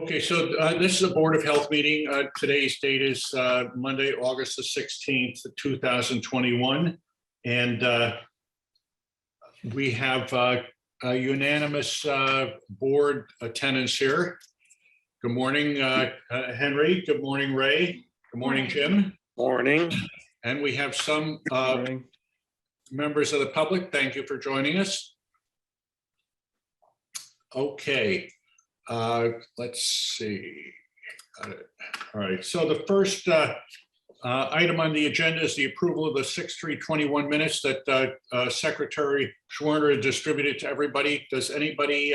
Okay, so this is a Board of Health meeting. Today's date is Monday, August the 16th, 2021. And we have a unanimous board attendance here. Good morning, Henry. Good morning, Ray. Good morning, Jim. Morning. And we have some members of the public. Thank you for joining us. Okay. Let's see. Got it. All right. So the first item on the agenda is the approval of the 6/3/21 minutes that Secretary Schwerner distributed to everybody. Does anybody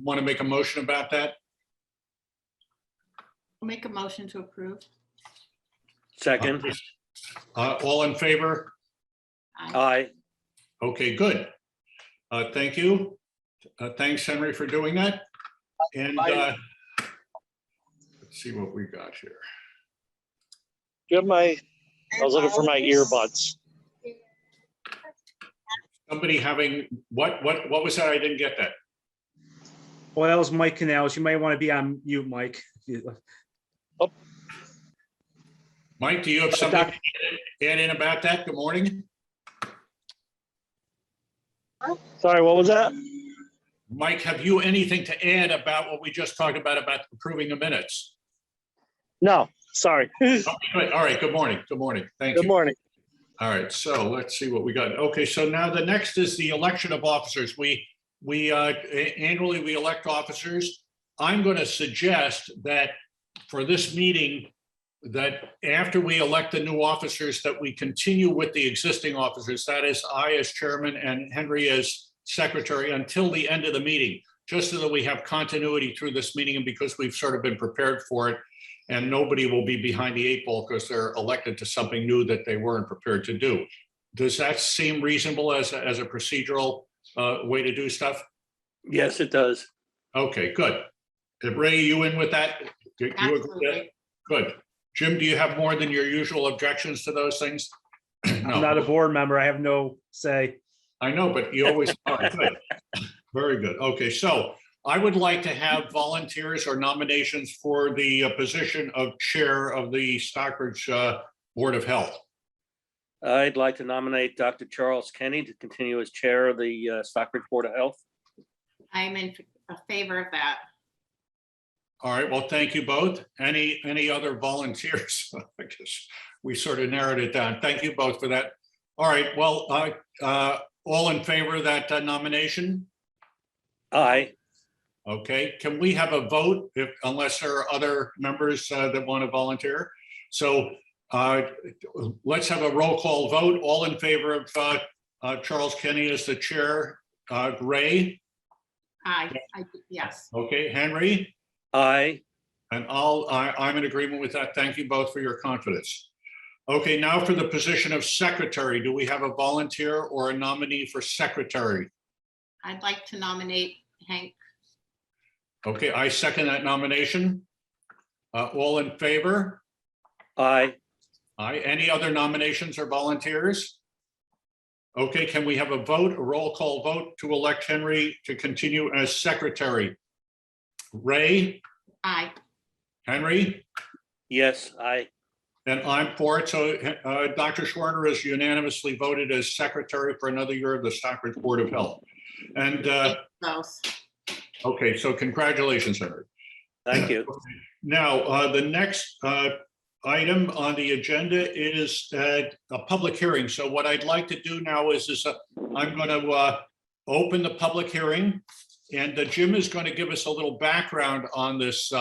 want to make a motion about that? I'll make a motion to approve. Second. All in favor? Aye. Okay, good. Thank you. Thanks, Henry, for doing that. And let's see what we got here. You have I was looking for my earbuds. Somebody having what was that? I didn't get that. Well, that was Mike Canals. You might want to be on mute, Mike. Oh. Mike, do you have something to add in about that? Good morning. Sorry, what was that? Mike, have you anything to add about what we just talked about approving the minutes? No, sorry. Okay, good. All right, good morning. Good morning. Thank you. Good morning. All right, so let's see what we got. Okay, so now the next is the election of officers. We annually we elect officers. I'm going to suggest that for this meeting, that after we elect the new officers, that we continue with the existing officers. That is, I as chairman and Henry as secretary until the end of the meeting, just so that we have continuity through this meeting, and because we've sort of been prepared for it, and nobody will be behind the eight ball because they're elected to something new that they weren't prepared to do. Does that seem reasonable as a procedural way to do stuff? Yes, it does. Okay, good. Ray, you in with that? You agree with that? Good. Jim, do you have more than your usual objections to those things? No. I'm not a board member. I have no say. I know, but you always are. Good. Very good. Okay, so I would like to have volunteers or nominations for the position of chair of the Stockbridge Board of Health. I'd like to nominate Dr. Charles Kenny to continue as chair of the Stockbridge Board of Health. I'm in favor of that. All right, well, thank you both. Any other volunteers? I guess we sort of narrowed it down. Thank you both for that. All right, well, all in favor of that nomination? Aye. Okay, can we have a vote unless there are other members that want to volunteer? So let's have a roll call vote. All in favor of Charles Kenny as the chair? Ray? Aye. Yes. Okay, Henry? Aye. And I'm in agreement with that. Thank you both for your confidence. Okay, now for the position of secretary. Do we have a volunteer or a nominee for secretary? I'd like to nominate Hank. Okay, I second that nomination. All in favor? Aye. Aye. Any other nominations or volunteers? Okay, can we have a vote, a roll call vote to elect Henry to continue as secretary? Ray? Aye. Henry? Yes, aye. And I'm for it. So Dr. Schwerner is unanimously voted as secretary for another year of the Stockbridge Board of Health. And Both. okay, so congratulations, Henry. Thank you. Now, the next item on the agenda is a public hearing. So what I'd like to do now is I'm going to open the public hearing, and Jim is going to give us a little background on this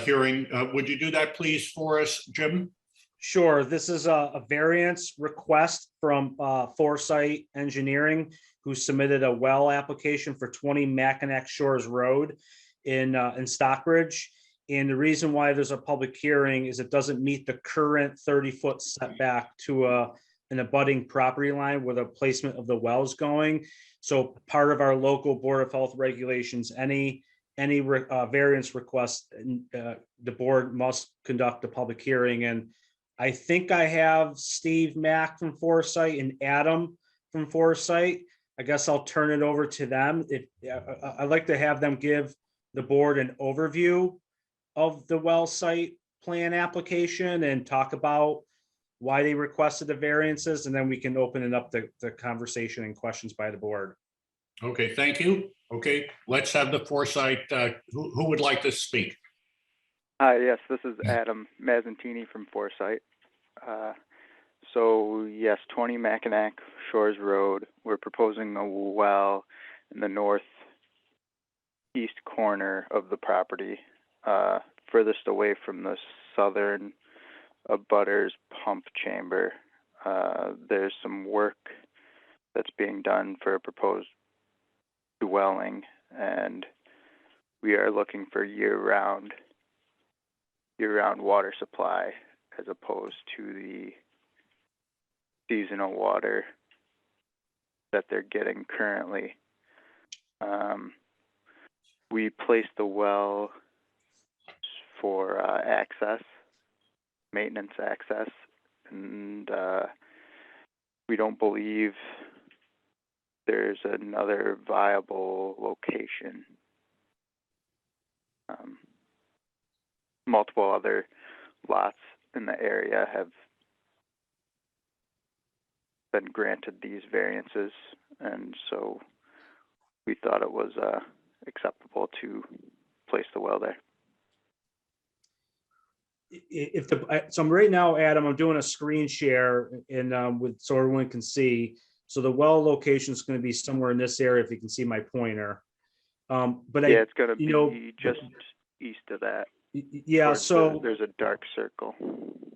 hearing. Would you do that, please, for us, Jim? Sure. This is a variance request from Foresight Engineering, who submitted a well application for 20 Mackinac Shores Road in Stockbridge. And the reason why there's a public hearing is it doesn't meet the current 30-foot setback to an abutting property line where the placement of the well is going. So part of our local Board of Health regulations, any variance request, the board must conduct a public hearing. And I think I have Steve Mack from Foresight and Adam from Foresight. I guess I'll turn it over to them. I'd like to have them give the board an overview of the well site plan application and talk about why they requested the variances, and then we can open it up the conversation and questions by the board. Okay, thank you. Okay, let's have the foresight. Who would like to speak? Hi, yes, this is Adam Mazzantini from Foresight. So yes, 20 Mackinac Shores Road. We're proposing a well in the northeast corner of the property, furthest away from the southern abutters pump chamber. There's some work that's being done for a proposed dwelling, and we are looking for year-round water supply as opposed to the seasonal water that they're getting currently. We placed the well for maintenance access, and we don't believe there's another viable location. Multiple other lots in the area have been granted these variances, and so we thought it was acceptable to place the well there. So I'm right now, Adam, I'm doing a screen share and so everyone can see. So the well location is going to be somewhere in this area, if you can see my pointer. But Yeah, it's going to you know, be just east of that. yeah, so there's a dark circle.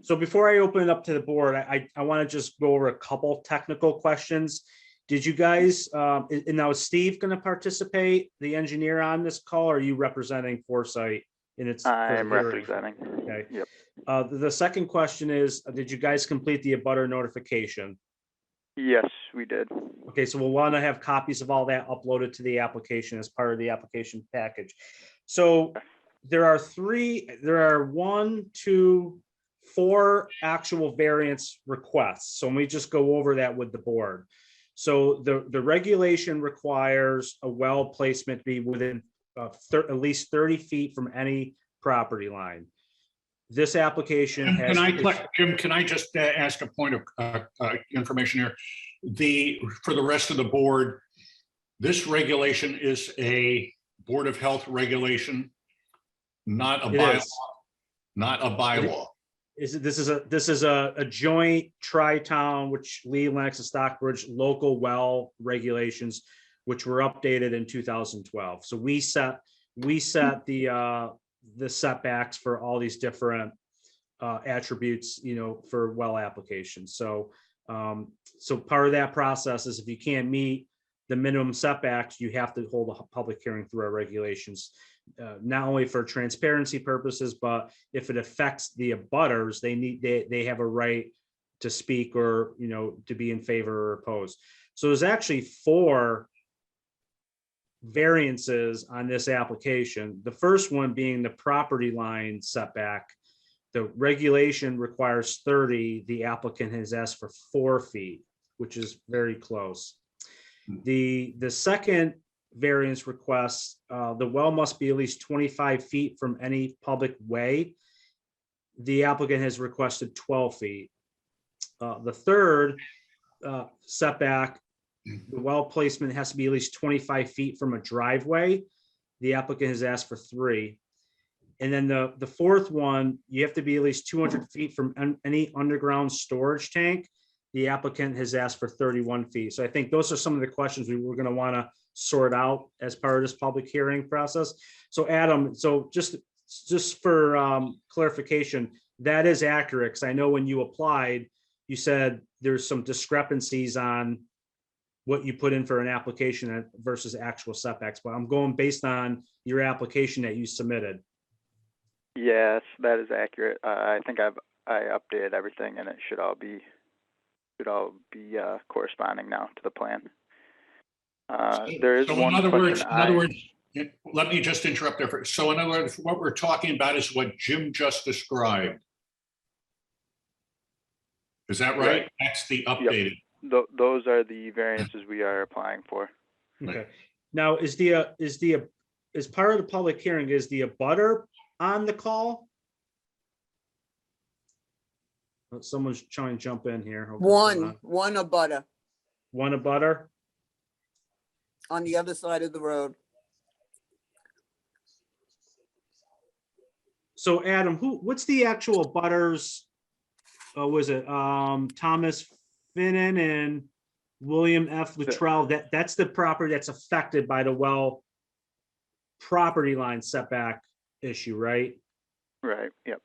So before I open it up to the board, I want to just go over a couple technical questions. Did you guys, and now is Steve going to participate, the engineer, on this call, or are you representing Foresight in its? I'm representing. Okay. Yep. The second question is, did you guys complete the abutter notification? Yes, we did. Okay, so we'll want to have copies of all that uploaded to the application as part of the application package. So there are 4 actual variance requests. So let me just go over that with the board. So the regulation requires a well placement to be within at least 30 feet from any property line. This application has. Jim, can I just ask a point of information here? For the rest of the board, this regulation is a Board of Health regulation, not a bylaw. Not a bylaw. This is a joint tri-town, which Lee, Lennox, and Stockbridge local well regulations, which were updated in 2012. So we set the setbacks for all these different attributes, for well applications. So part of that process is if you can't meet the minimum setbacks, you have to hold a public hearing through our regulations. Not only for transparency purposes, but if it affects the abutters, they have a right to speak or, to be in favor or opposed. So there's actually 4 variances on this application. The first one being the property line setback. The regulation requires 30. The applicant has asked for 4 feet, which is very close. The second variance request, the well must be at least 25 feet from any public way. The applicant has requested 12 feet. The third setback, the well placement has to be at least 25 feet from a driveway. The applicant has asked for 3. And then the fourth one, you have to be at least 200 feet from any underground storage tank. The applicant has asked for 31 feet. So I think those are some of the questions we were going to want to sort out as part of this public hearing process. So Adam, just for clarification, that is accurate, because I know when you applied, you said there's some discrepancies on what you put in for an application versus actual setbacks, but I'm going based on your application that you submitted. Yes, that is accurate. I think I updated everything, and it should all be corresponding now to the plan. There is one question. In other words, let me just interrupt there. So in other words, what we're talking about is what Jim just described. Is that right? Right. That's the updated. Yep. Those are the variances we are applying for. Okay. Now, is the as part of the public hearing, is the abutter on the call? Someone's trying to jump in here. Hold on. One abutter One abutter? on the other side of the road. So Adam, what's the actual butters? Was it Thomas Finnan and William F. Luttrell? That's the property that's affected by the well property line setback issue, right? Right, yep.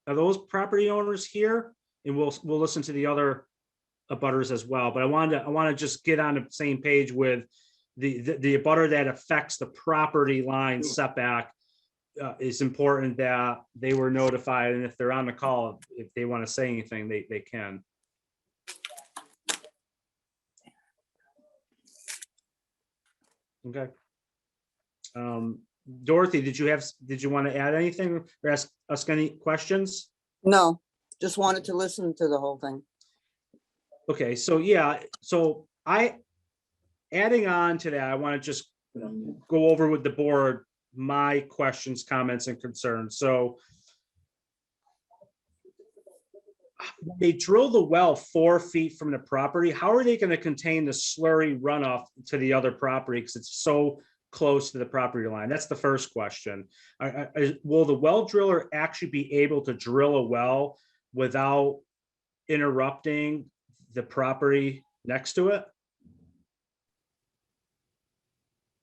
Are those property owners here? And we'll listen to the other abutters as well, but I want to just get on the same page with the abutter that affects the property line setback. It's important that they were notified, and if they're on the call, if they want to say anything, they can. Okay. Dorothy, did you want to add anything or ask us any questions? No, just wanted to listen to the whole thing. Okay, so yeah, adding on to that, I want to just go over with the board my questions, comments, and concerns. So they drill the well 4 feet from the property. How are they going to contain the slurry runoff to the other property? Because it's so close to the property line. That's the first question. Will the well driller actually be able to drill a well without interrupting the property next to it?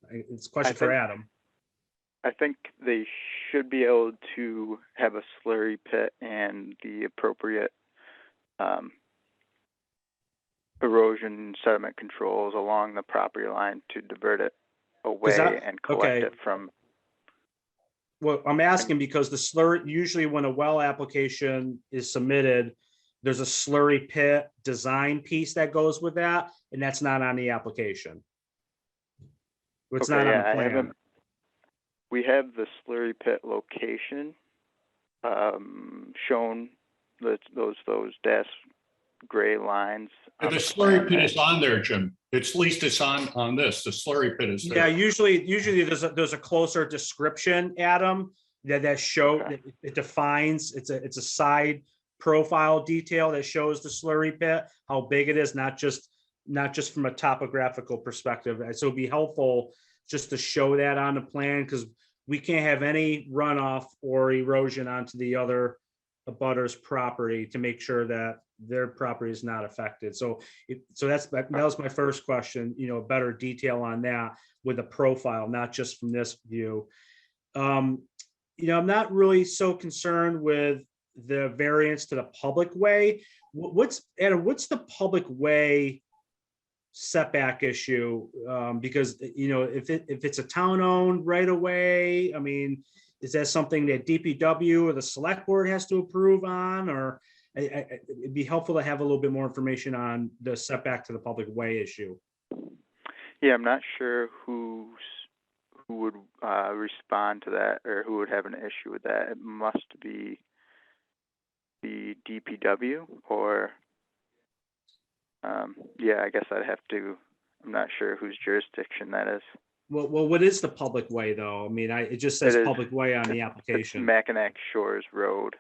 It's a question for Adam. I think they should be able to have a slurry pit and the appropriate erosion sediment controls along the property line to divert it away and collect it from. Well, I'm asking because the slurry, usually when a well application is submitted, there's a slurry pit design piece that goes with that, and that's not on the application. It's not on the plan. We have the slurry pit location shown, those dashed gray lines. The slurry pit is on there, Jim. At least it's on this. The slurry pit is Yeah, there. usually there's a closer description, Adam, that show it defines. It's a side profile detail that shows the slurry pit, how big it is, not just from a topographical perspective. So it'd be helpful just to show that on the plan, because we can't have any runoff or erosion onto the other abutter's property to make sure that their property is not affected. So that was my first question, better detail on that with a profile, not just from this view. I'm not really so concerned with the variance to the public way. Adam, what's the public way setback issue? Because if it's a town-owned right away, I mean, is that something that DPW or the select board has to approve on? Or it'd be helpful to have a little bit more information on the setback to the public way issue. Yeah, I'm not sure who would respond to that, or who would have an issue with that. It must be the DPW, or yeah, I guess I'd have to. I'm not sure whose jurisdiction that is. Well, what is the public way though? I mean, it just says public way on the application. Mackinac Shores Road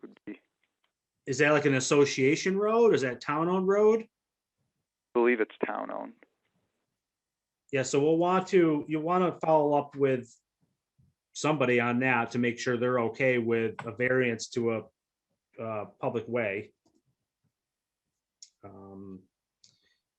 would be. Is that like an association road? Is that town-owned road? I believe it's town-owned. Yeah, so you want to follow up with somebody on that to make sure they're okay with a variance to a public way. I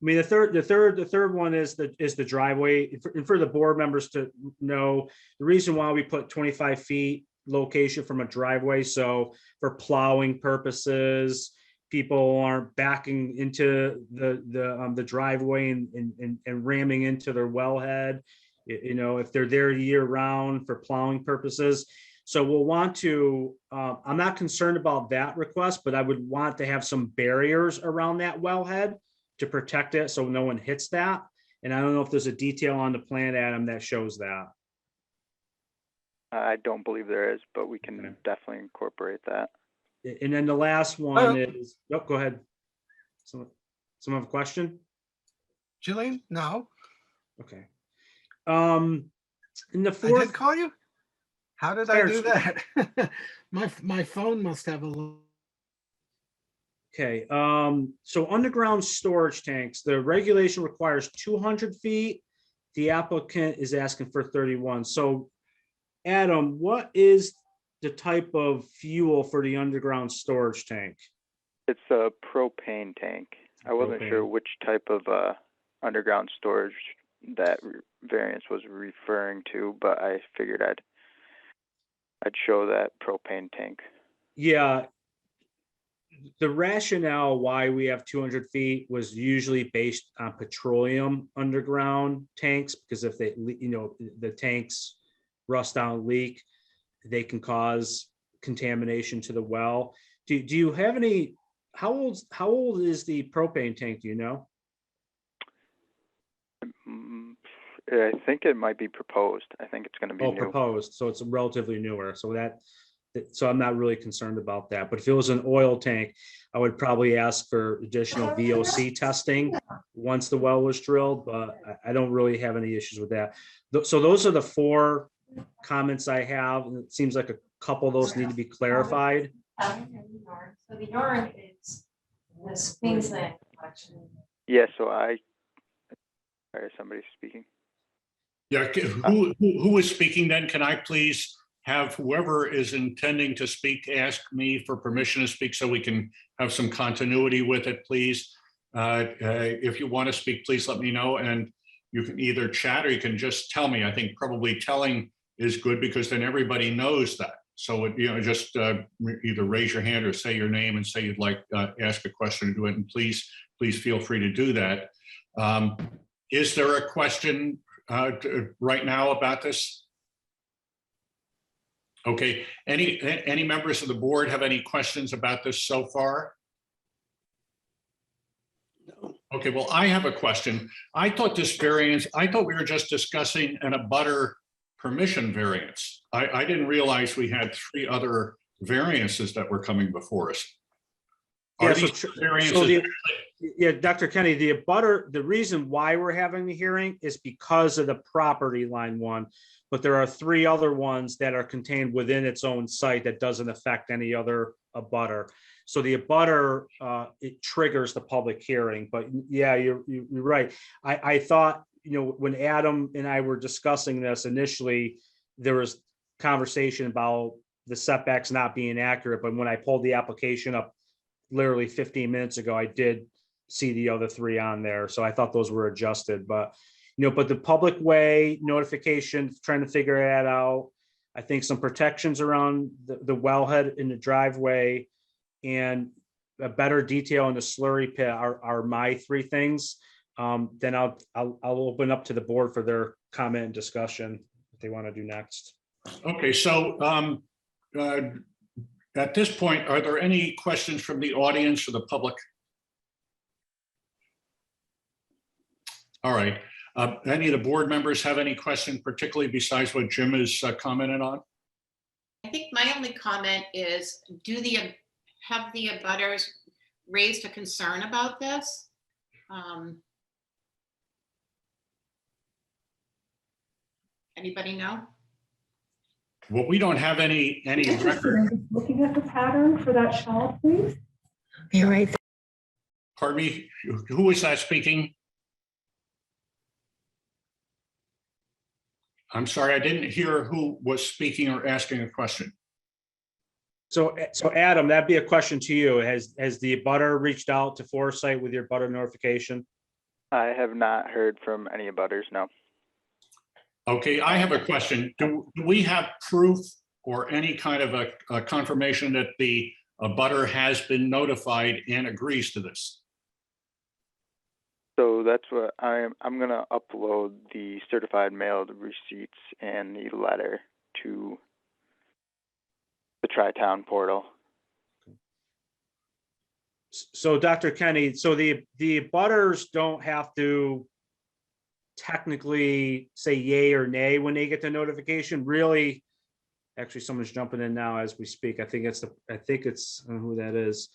mean, the third one is the driveway. And for the board members to know, the reason why we put 25 feet location from a driveway, so for plowing purposes, people aren't backing into the driveway and ramming into their wellhead, if they're there year round for plowing purposes. So we'll want to, I'm not concerned about that request, but I would want to have some barriers around that wellhead to protect it so no one hits that. And I don't know if there's a detail on the plan, Adam, that shows that. I don't believe there is, but we can definitely incorporate that. And then the last one is, go ahead. Someone have a question? Jillian, no. Okay. In the I fourth, did call you? How did I do Fair. that? My phone must have a little. okay, so underground storage tanks, the regulation requires 200 feet. The applicant is asking for 31. So Adam, what is the type of fuel for the underground storage tank? It's a propane tank. I wasn't sure Propane. which type of underground storage that variance was referring to, but I figured I'd show that propane tank. Yeah. The rationale why we have 200 feet was usually based on petroleum underground tanks, because if they, the tanks rust out, leak, they can cause contamination to the well. Do you have any, how old is the propane tank, do you know? Mm, I think it might be proposed. I think it's going to be Oh, new. proposed, so it's relatively newer, so I'm not really concerned about that, but if it was an oil tank, I would probably ask for additional VOC testing once the well was drilled, but I don't really have any issues with that. So those are the 4 comments I have, and it seems like a couple of those need to be clarified. So the yarn is this Queensland collection. Yeah, so sorry, somebody's speaking. Yeah, who is speaking then? Can I please have whoever is intending to speak ask me for permission to speak so we can have some continuity with it, please? If you want to speak, please let me know, and you can either chat or you can just tell me. I think probably telling is good because then everybody knows that. So, just either raise your hand or say your name and say you'd like ask a question or do it, and please feel free to do that. Is there a question right now about this? Okay, any members of the board have any questions about this so far? No. Okay, well, I have a question. I thought we were just discussing an abutter permission variance. I didn't realize we had 3 other variances that were coming before us. Are Yeah, so these variances? yeah, Dr. Kenny, the reason why we're having the hearing is because of the property line one, but there are 3 other ones that are contained within its own site that doesn't affect any other abutter. So the abutter, it triggers the public hearing, but yeah, you're right. I thought, when Adam and I were discussing this initially, there was conversation about the setbacks not being accurate, but when I pulled the application up literally 15 minutes ago, I did see the other 3 on there. So I thought those were adjusted, but but the public way notification, trying to figure that out. I think some protections around the wellhead in the driveway and a better detail in the slurry pit are my 3 things. Then I'll open up to the board for their comment and discussion if they want to do next. Okay, so at this point, are there any questions from the audience or the public? All right. Any of the board members have any question, particularly besides what Jim has commented on? I think my only comment is, have the abutters raised a concern about this? Anybody know? Well, we don't have any record. Looking at the pattern for that shawl, please. You're right. Pardon me, who is that speaking? I'm sorry, I didn't hear who was speaking or asking a question. So Adam, that'd be a question to you. Has the abutter reached out to Foresight with your abutter notification? I have not heard from any abutters, no. Okay, I have a question. Do we have proof or any kind of a confirmation that the abutter has been notified and agrees to this? So that's what I'm going to upload the certified mailed receipts and the letter to the Tri-Town portal. So Dr. Kenny, so the abutters don't have to technically say yay or nay when they get the notification, really. Actually, someone's jumping in now as we speak. I think it's who that is.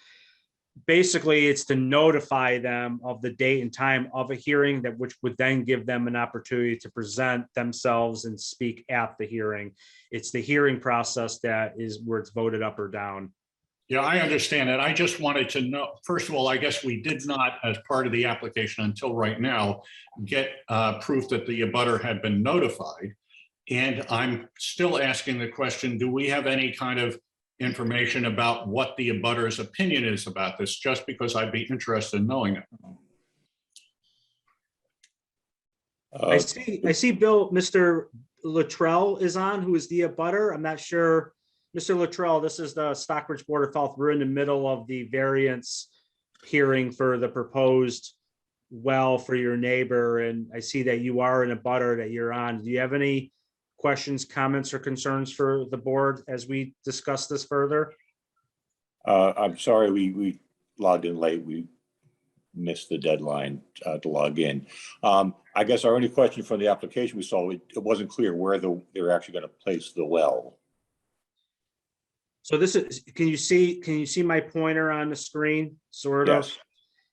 basically it's to notify them of the date and time of a hearing, that which would then give them an opportunity to present themselves and speak at the hearing. It's the hearing process that is where it's voted up or down. Yeah, I understand it. I just wanted to know, first of all, I guess we did not, as part of the application until right now, get proof that the abutter had been notified. And I'm still asking the question, do we have any kind of information about what the abutter's opinion is about this, just because I'd be interested in knowing it? I see Bill, Mr. Luttrell is on, who is the abutter. I'm not sure. Mr. Luttrell, this is the Stockbridge Board of Health. We're in the middle of the variance hearing for the proposed well for your neighbor. And I see that you are an abutter that you're on. Do you have any questions, comments, or concerns for the board as we discuss this further? I'm sorry, we logged in late. We missed the deadline to log in. I guess our only question from the application we saw, it wasn't clear where they're actually going to place the well. So this is, can you see my pointer on the screen, sort of? Yes.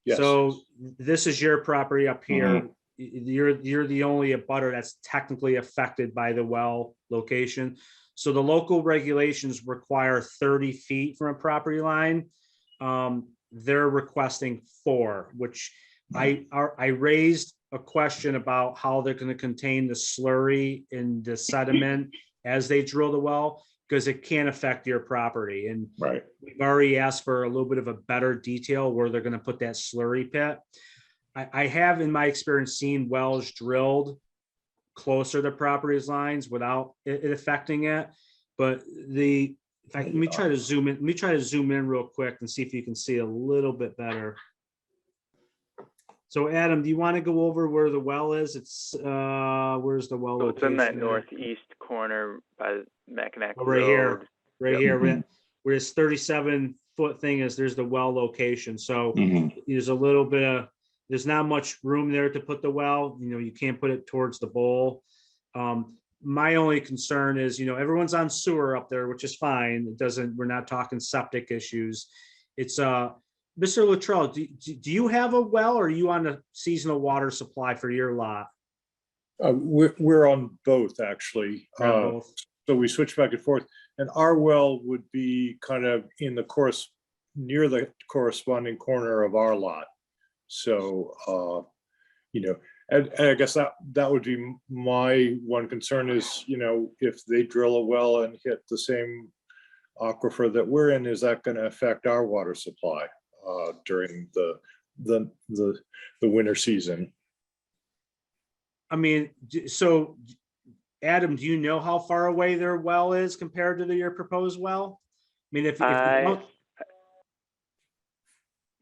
Yes. So this is your property up here. You're the only abutter that's technically affected by the well location. So the local regulations require 30 feet from a property line. They're requesting 4, which I raised a question about how they're going to contain the slurry and the sediment as they drill the well, because it can affect your property. And Right. we've already asked for a little bit of a better detail where they're going to put that slurry pit. I have, in my experience, seen wells drilled closer to property lines without it affecting it. But in fact, let me try to zoom in. Let me try to zoom in real quick and see if you can see a little bit better. So Adam, do you want to go over where the well is? It's where's the well So it's in that location? northeast corner by Mackinac Oh, right Road. here. Right Yep. here, where this 37-foot thing is, there's the well location. So there's a little bit of, there's not much room there to put the well. You can't put it towards the bowl. My only concern is, everyone's on sewer up there, which is fine. We're not talking septic issues. It's Mr. Luttrell, do you have a well, or are you on a seasonal water supply for your lot? We're on both, actually. Both. So we switch back and forth, and our well would be kind of in the course near the corresponding corner of our lot. So, and I guess that would be my one concern is, if they drill a well and hit the same aquifer that we're in, is that going to affect our water supply during the winter season? I mean, so Adam, do you know how far away their well is compared to your proposed well? I mean,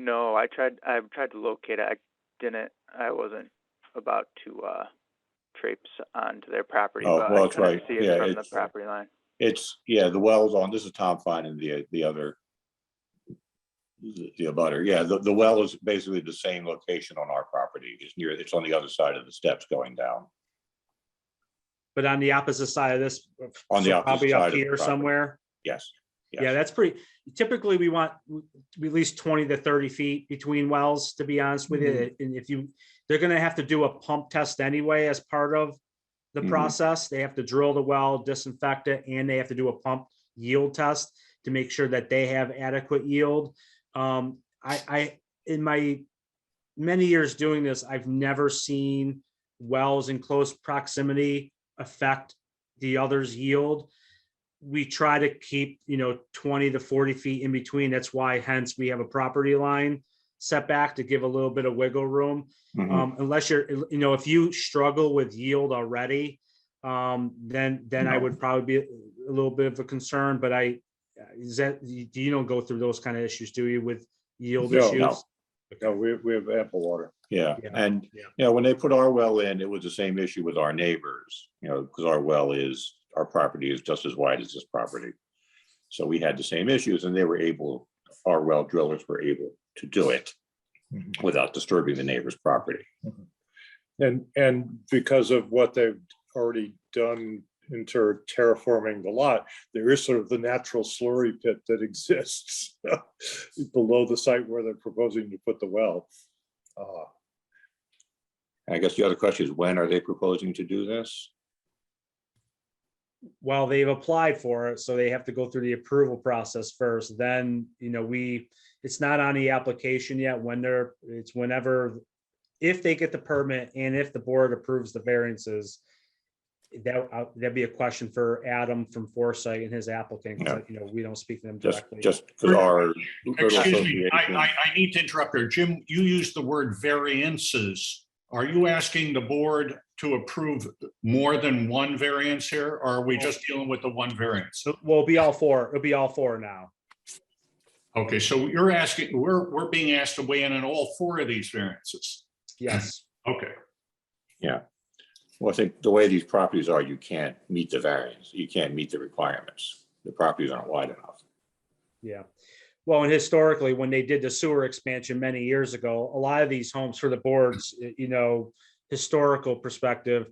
No, I tried to locate it. I wasn't about to traipse onto their property, Oh, but well, I that's couldn't right. see it Yeah, from the it's- property line. The well's on. This is Tom Fine and the other, the abutter. Yeah, the well is basically the same location on our property. It's on the other side of the steps going down. but on the opposite side of this, On the so opposite probably side up of the here property. somewhere. Yes. Yeah, that's pretty, typically we want at least 20 to 30 feet between wells, to be honest with you. And they're gonna have to do a pump test anyway as part of the process. They have to drill the well, disinfect it, and they have to do a pump yield test to make sure that they have adequate yield. I in my many years doing this, I've never seen wells in close proximity affect the other's yield. We try to keep, 20 to 40 feet in between. That's why hence we have a property line setback to give a little bit of wiggle room. Unless if you struggle with yield already, then I would probably be a little bit of a concern, but you don't go through those kind of issues, do you, with yield No, issues? No, we have ample water. Yeah, Yeah, and yeah. when they put our well in, it was the same issue with our neighbors, because our property is just as wide as this property. So we had the same issues, and our well drillers were able to do it without disturbing the neighbor's property. And because of what they've already done into terraforming the lot, there is sort of the natural slurry pit that exists below the site where they're proposing to put the well. I guess the other question is, when are they proposing to do this? Well, they've applied for it, so they have to go through the approval process first. Then, it's not on the application yet. It's whenever, if they get the permit and if the board approves the variances, that'd be a question for Adam from Foresight and his applicant, because we don't speak to them directly. Just because our. Excuse me, association- I need to interrupt here. Jim, you used the word variances. Are you asking the board to approve more than one variance here, or are we just dealing with the one variance? So we'll be all four. It'll be all four now. Okay, so you're asking, we're being asked to weigh in on all four of these variances. Yes. Okay, Yeah. Well, I think the way these properties are, you can't meet the variance. You can't meet the requirements. The properties aren't wide enough. Yeah. Well, and historically, when they did the sewer expansion many years ago, a lot of these homes for the boards, historical perspective,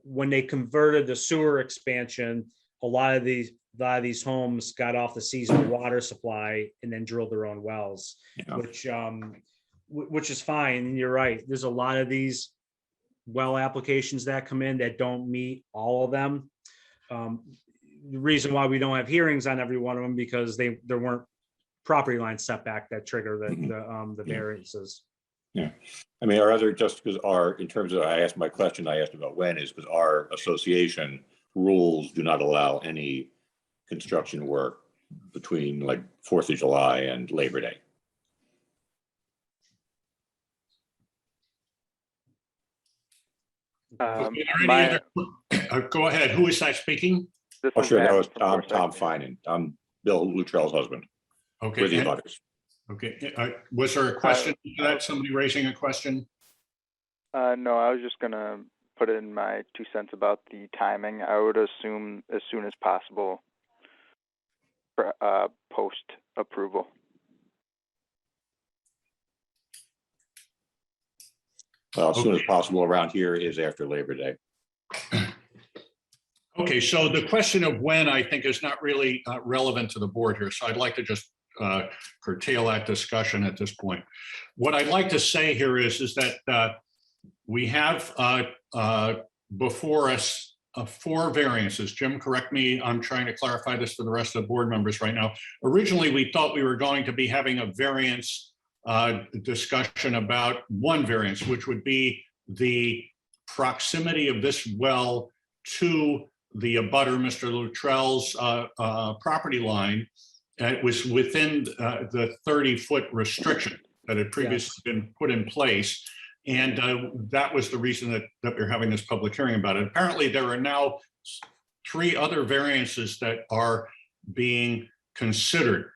when they converted the sewer expansion, a lot of these homes got off the seasonal water supply and then drilled their own wells, which is fine. And you're right. There's a lot of these well applications that come in that don't meet all of them. The reason why we don't have hearings on every one of them, because there weren't property line setback that trigger the variances. Yeah. I mean, our other, just because in terms of, I asked my question, I asked about when, is because our association rules do not allow any construction work between like 4th of July and Labor Day. Are there any other- go ahead. Who is that speaking? Oh, sure, that was Tom Finan. I'm Bill Luttrell's husband. Okay. We're the and- butters. Okay, was there a question to that? Somebody raising a question? No, I was just gonna put in my 2 cents about the timing. I would assume as soon as possible for post approval. Well, as soon as Okay. possible around here is after Labor Day. Okay, so the question of when, I think, is not really relevant to the board here, so I'd like to just curtail that discussion at this point. What I'd like to say here is that we have before us 4 variances. Jim, correct me, I'm trying to clarify this for the rest of the board members right now. Originally, we thought we were going to be having a variance discussion about one variance, which would be the proximity of this well to the abutter, Mr. Luttrell's property line. It was within the 30-foot restriction that had previously been put in place. And that was the reason that we're having this public hearing about it. Apparently, there are now 3 other variances that are being considered.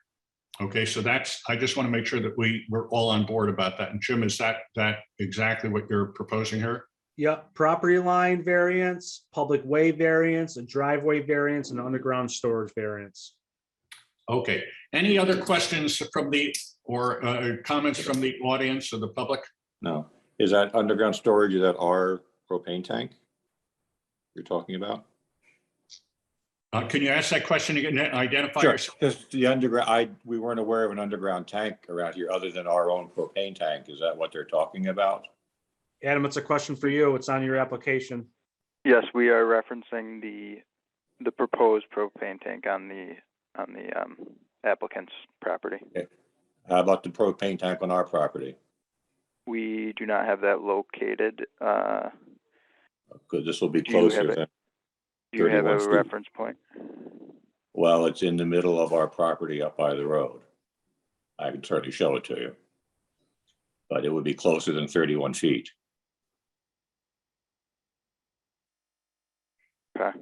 Okay, so I just want to make sure that we're all on board about that. And Jim, is that exactly what you're proposing here? Yep, property line variance, public way variance, a driveway variance, and underground storage variance. Okay, any other questions from or comments from the audience or the public? No. Is that underground storage, is that our propane tank you're talking about? Can you ask that question again? Identify Sure. yourself. Just the underground, we weren't aware of an underground tank around here other than our own propane tank. Is that what they're talking about? Adam, it's a question for you. It's on your application. Yes, we are referencing the proposed propane tank on the applicant's property. Okay. How about the propane tank on our property? We do not have that located. Because this will be Do you have closer it? than, Do you have 31 a feet. reference point? well, it's in the middle of our property up by the road. I can certainly show it to you. But it would be closer than 31 feet. Okay.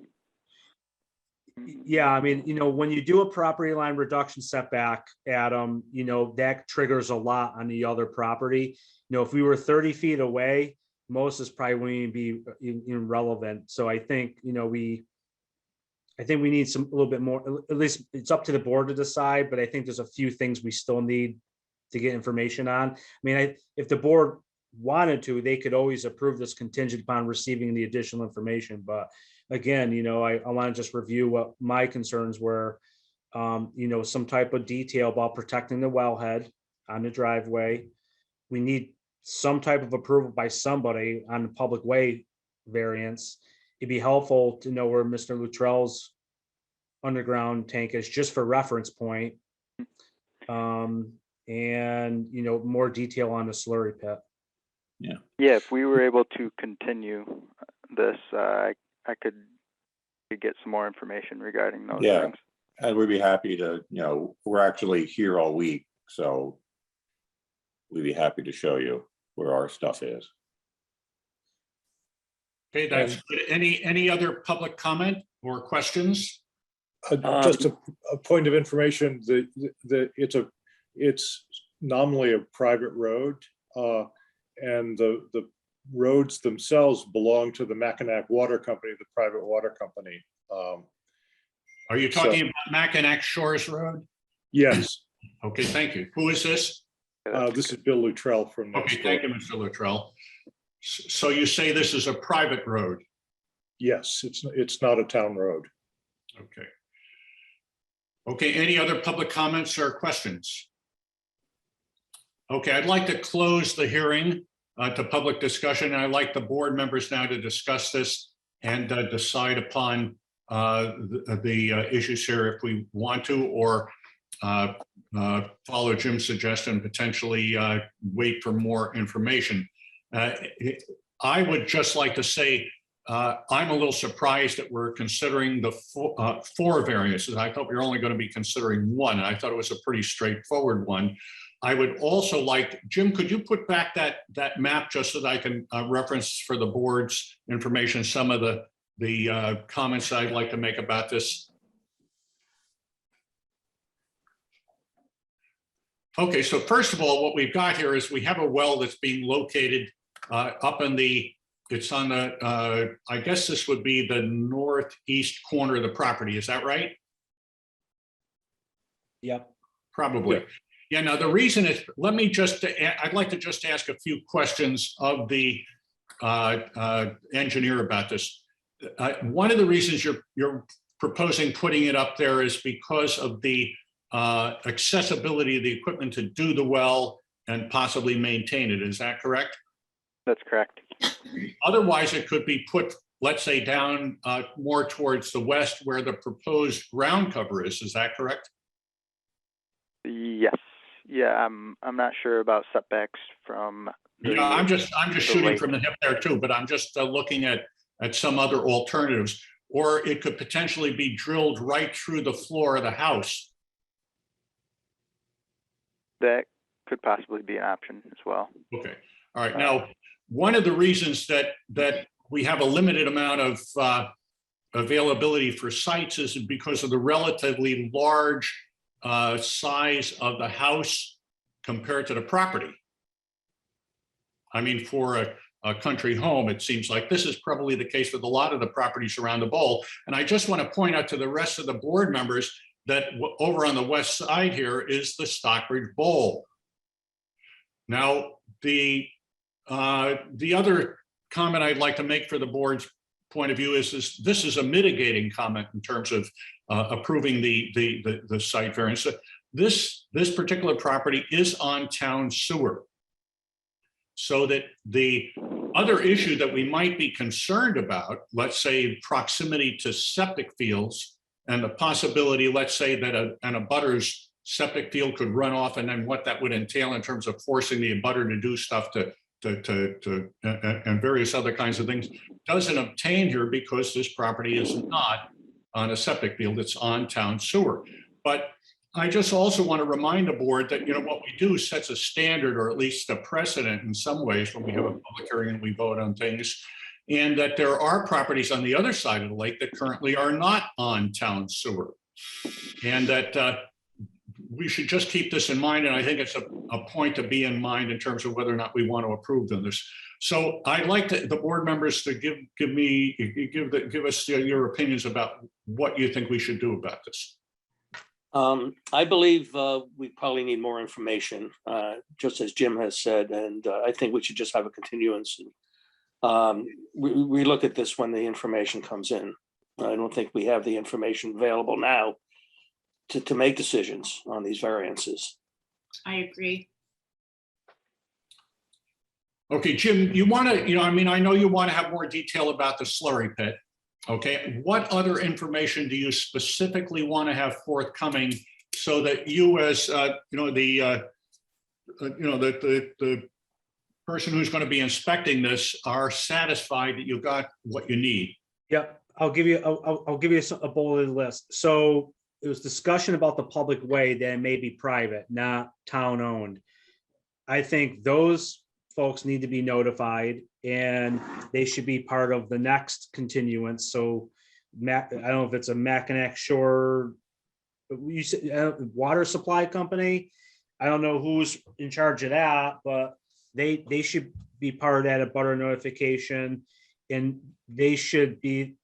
Yeah, I mean, when you do a property line reduction setback, Adam, that triggers a lot on the other property. If we were 30 feet away, most is probably wouldn't even be irrelevant. So I think, we need a little bit more, at least it's up to the board to decide, but I think there's a few things we still need to get information on. I mean, if the board wanted to, they could always approve this contingent upon receiving the additional information, but again, I want to just review what my concerns were. Some type of detail about protecting the wellhead on the driveway. We need some type of approval by somebody on the public way variance. It'd be helpful to know where Mr. Luttrell's underground tank is, just for reference point. And more detail on the slurry pit. Yeah, if we were able to continue this, I could get some more information regarding those Yeah. things. And we'd be happy to, we're actually here all week, so we'd be happy to show you where our stuff is. Okay, that's good. Any other public comment or questions? Just a point of information, it's nominally a private road, and the roads themselves belong to the Mackinac Water Company, the private water company. Are you talking about Mackinac Shores Road? Yes, Okay, thank you. Who is this? this is Bill Luttrell from next Okay, door. thank you, Mr. Luttrell. So you say this is a private road? Yes, it's not a town road. Okay. Okay, any other public comments or questions? Okay, I'd like to close the hearing to public discussion. I'd like the board members now to discuss this and decide upon the issues here if we want to, or follow Jim's suggestion, potentially wait for more information. I would just like to say, I'm a little surprised that we're considering the four variances. I thought we were only going to be considering one, and I thought it was a pretty straightforward one. I would also like, Jim, could you put back that map just so that I can reference for the board's information some of the comments I'd like to make about this? Okay, so first of all, what we've got here is we have a well that's being located up in it's on the, I guess this would be the northeast corner of the property. Is that right? Yep. Probably. Yeah, now the reason is, I'd like to just ask a few questions of the engineer about this. One of the reasons you're proposing putting it up there is because of the accessibility of the equipment to do the well and possibly maintain it. Is that correct? That's correct. Otherwise, it could be put, let's say, down more towards the west where the proposed ground cover is. Is that correct? Yes. Yeah, I'm not sure about setbacks from. Yeah, I'm just shooting lake. from the hip there too, but I'm just looking at some other alternatives. Or it could potentially be drilled right through the floor of the house. That could possibly be an option as well. Okay. All right. Now, one of the reasons that we have a limited amount of availability for sites is because of the relatively large size of the house compared to the property. I mean, for a country home, it seems like this is probably the case with a lot of the properties around the bowl. And I just want to point out to the rest of the board members that over on the west side here is the Stockbridge Bowl. Now, the other comment I'd like to make for the board's point of view is this is a mitigating comment in terms of approving the site variance. So this particular property is on town sewer. So that the other issue that we might be concerned about, let's say proximity to septic fields and the possibility, let's say that an abutter's septic field could run off, and then what that would entail in terms of forcing the abutter to do stuff and various other kinds of things, doesn't obtain here because this property is not on a septic field, it's on town sewer. But I just also want to remind the board that, what we do sets a standard, or at least a precedent in some ways when we have a public hearing and we vote on things, and that there are properties on the other side of the lake that currently are not on town sewer. And that we should just keep this in mind. And I think it's a point to be in mind in terms of whether or not we want to approve of this. So I'd like the board members to give us your opinions about what you think we should do about this. I believe we probably need more information, just as Jim has said, and I think we should just have a continuance. We look at this when the information comes in. I don't think we have the information available now to make decisions on these variances. I agree. Okay, Jim, you want to, I mean, I know you want to have more detail about the slurry pit. Okay, what other information do you specifically want to have forthcoming so that you as, the person who's going to be inspecting this are satisfied that you got what you need? Yep, I'll give you a bulleted list. So it was discussion about the public way that may be private, not town owned. I think those folks need to be notified and they should be part of the next continuance. So I don't know if it's a Mackinac Shore, you said water supply company. I don't know who's in charge of that, but they should be part of that abutter notification, and they should be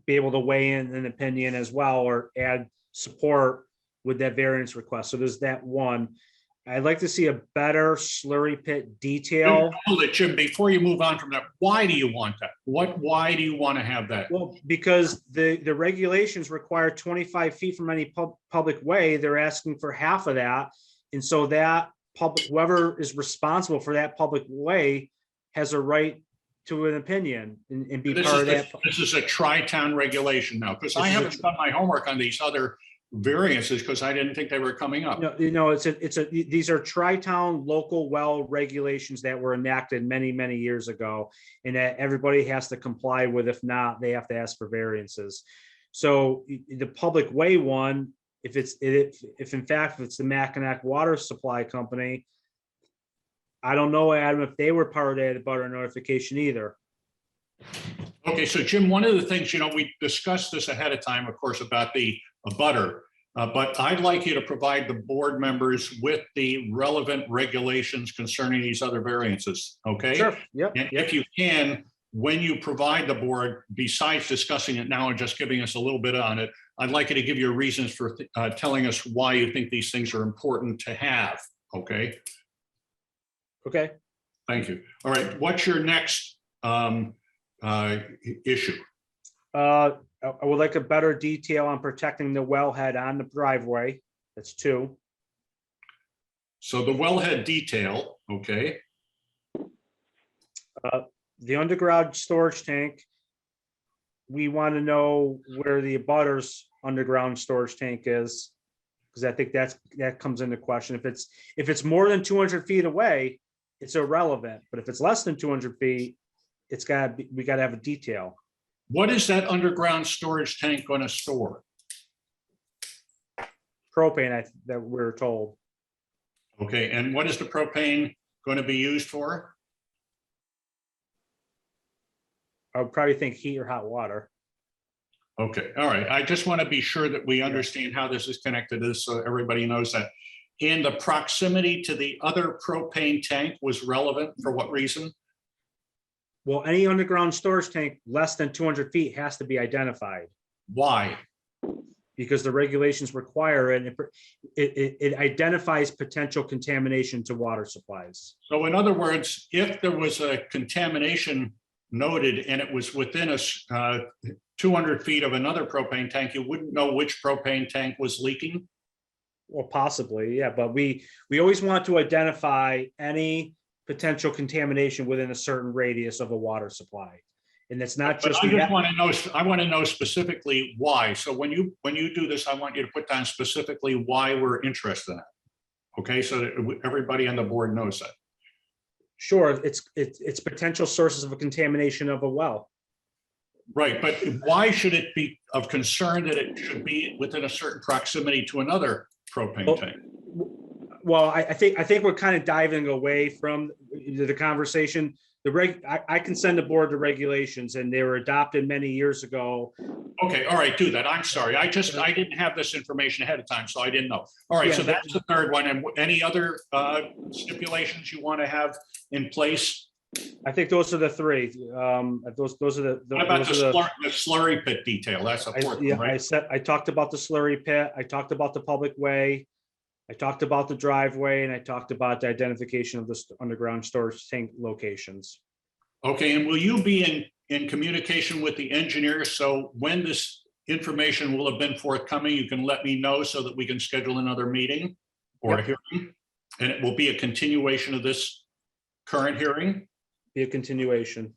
able to weigh in an opinion as well or add support with that variance request. So there's that one. I'd like to see a better slurry pit detail. Hold it, Jim, before you move on from that, why do you want that? Why do you want to have that? Well, because the regulations require 25 feet from any public way. They're asking for half of that. And so that whoever is responsible for that public way has a right to an opinion and be part of that. This is a tri-town regulation now, because I haven't done my homework on these other variances because I didn't think they were coming up. No, these are tri-town local well regulations that were enacted many, many years ago, and that everybody has to comply with. If not, they have to ask for variances. So the public way one, if in fact it's the Mackinac Water Supply Company, I don't know, Adam, if they were part of that abutter notification either. Okay, so Jim, one of the things, we discussed this ahead of time, of course, about the abutter, but I'd like you to provide the board members with the relevant regulations concerning these other variances, okay? Sure, yep. And if you can, when you provide the board, besides discussing it now and just giving us a little bit on it, I'd like you to give your reasons for telling us why you think these things are important to have, okay? Okay. Thank you. All right, what's your next issue? I would like a better detail on protecting the wellhead on the driveway. That's 2. So the wellhead detail, okay. The underground storage tank. We want to know where the abutters underground storage tank is, because I think that comes into question. If it's more than 200 feet away, it's irrelevant. But if it's less than 200 feet, we gotta have a detail. What is that underground storage tank going to store? Propane, that we're told. Okay, and what is the propane going to be used for? I would probably think heat or hot water. Okay, all right. I just want to be sure that we understand how this is connected to this, so everybody knows that. And the proximity to the other propane tank was relevant for what reason? Well, any underground storage tank less than 200 feet has to be identified. Why? Because the regulations require it. It identifies potential contamination to water supplies. So in other words, if there was a contamination noted and it was within a 200 feet of another propane tank, you wouldn't know which propane tank was leaking? Well, possibly, yeah, but we always want to identify any potential contamination within a certain radius of a water supply. And it's not just. I just want to know, I want to know specifically why. So when you do this, I want you to put down specifically why we're interested in it. Okay, so that everybody on the board knows that. Sure, it's potential sources of a contamination of a well. Right, but why should it be of concern that it should be within a certain proximity to another propane tank? Well, I think we're kind of diving away from the conversation. I can send the board the regulations, and they were adopted many years ago. Okay, all right, do that. I'm sorry. I didn't have this information ahead of time, so I didn't know. All right, Yeah, so that's the third one. And any other stipulations you want to have in place? I think those are the 3. Those are the. What about those are the slurry pit detail? That's a fourth one, right? I talked about the slurry pit. I talked about the public way. I talked about the driveway, and I talked about the identification of the underground storage tank locations. Okay, and will you be in communication with the engineer, so when this information will have been forthcoming, you can let me know so that we can schedule another meeting or a hearing. And it will be a continuation of this current hearing? Be a continuation.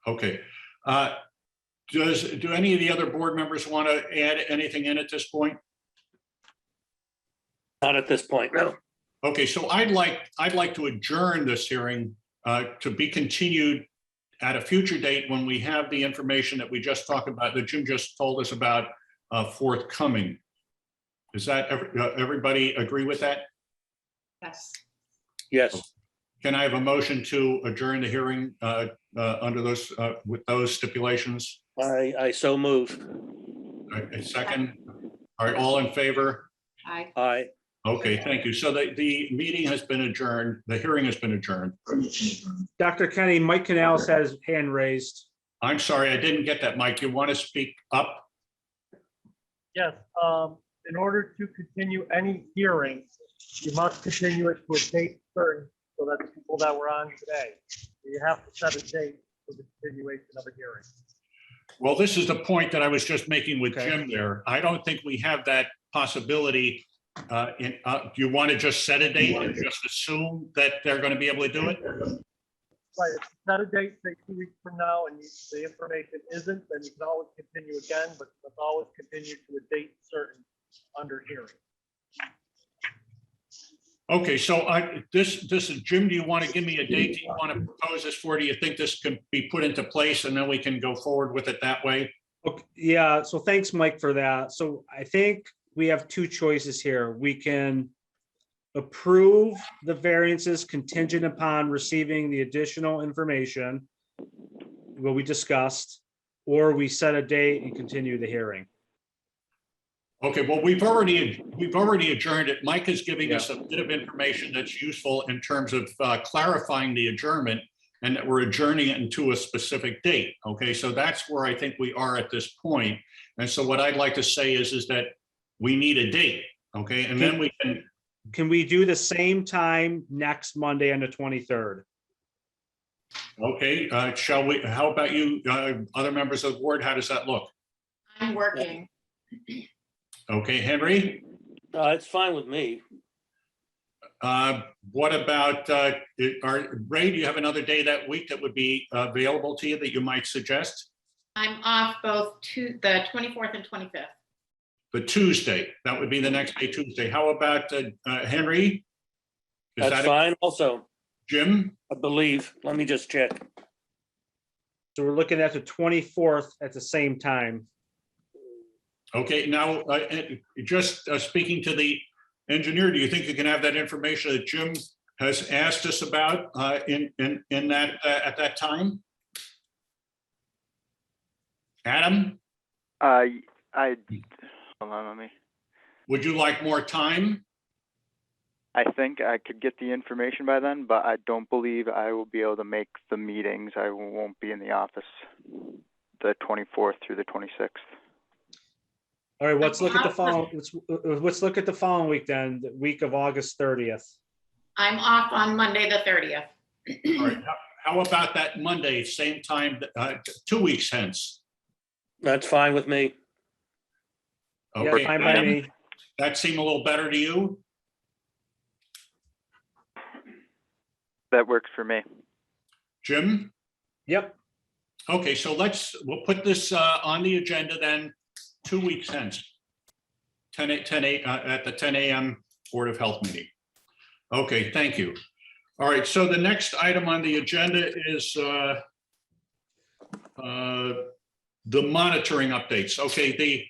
Okay. Do any of the other board members want to add anything in at this point? Not at this point, no. Okay, so I'd like to adjourn this hearing to be continued at a future date when we have the information that we just talked about, that Jim just told us about forthcoming. Does that everybody agree with that? Yes. Yes, Can I have a motion to adjourn the hearing under those with those stipulations? I so move. A second. All right, all in favor? Aye. Aye. Okay, thank you. So the meeting has been adjourned. The hearing has been adjourned. Dr. Kenny, Mike Canales has his hand raised. I'm sorry, I didn't get that, Mike. You want to speak up? Yes, in order to continue any hearing, you must continue it to a date certain so that the people that were on today, you have to set a date for the continuation of a hearing. Well, this is the point that I was just making with Okay. Jim there. I don't think we have that possibility. Do you want to just set a date and just assume that they're going to be able to do it? Right, if you set a date, say 2 weeks from now, and the information isn't, then you can always continue again, but let's always continue to a date certain under hearing. Okay, so this is, Jim, do you want to give me a date that you want to propose this for? Do you think this can be put into place and then we can go forward with it that way? Okay, yeah, so thanks, Mike, for that. So I think we have two choices here. We can approve the variances contingent upon receiving the additional information, what we discussed, or we set a date and continue the hearing. Okay, well, we've already adjourned it. Mike is giving us a bit of information that's useful in terms of clarifying the adjournment and that we're adjourning it into a specific date. Okay, so that's where I think we are at this point. And so what I'd like to say is that we need a date, okay? And then we Can we do the same time next Monday on the 23rd? okay, shall we, how about you, other members of the board, how does that look? I'm working. Okay, Henry? It's fine with me. What about, Ray, do you have another day that week that would be available to you that you might suggest? I'm off both the 24th and 25th. The Tuesday, that would be the next day, Tuesday. How about Henry? Is That's that fine also, Jim? I believe. Let me just check. So we're looking at the 24th at the same time. Okay, now, just speaking to the engineer, do you think you can have that information that Jim has asked us about in that, at that time? Adam, Hold on, let me. would you like more time? I think I could get the information by then, but I don't believe I will be able to make the meetings. I won't be in the office the 24th through the 26th. All right, let's look at the following, let's look at the following week then, the week of August 30th. I'm off on Monday, the 30th. All right, how about that Monday, same time, 2 weeks hence? That's fine with me. Yeah, Okay, fine by Adam, me. that seem a little better to you? That works for me. Jim? Yep, Okay, so we'll put this on the agenda then, 2 weeks hence. 10 at the 10 a.m. Board of Health meeting. Okay, thank you. All right, so the next item on the agenda is the monitoring updates. Okay, the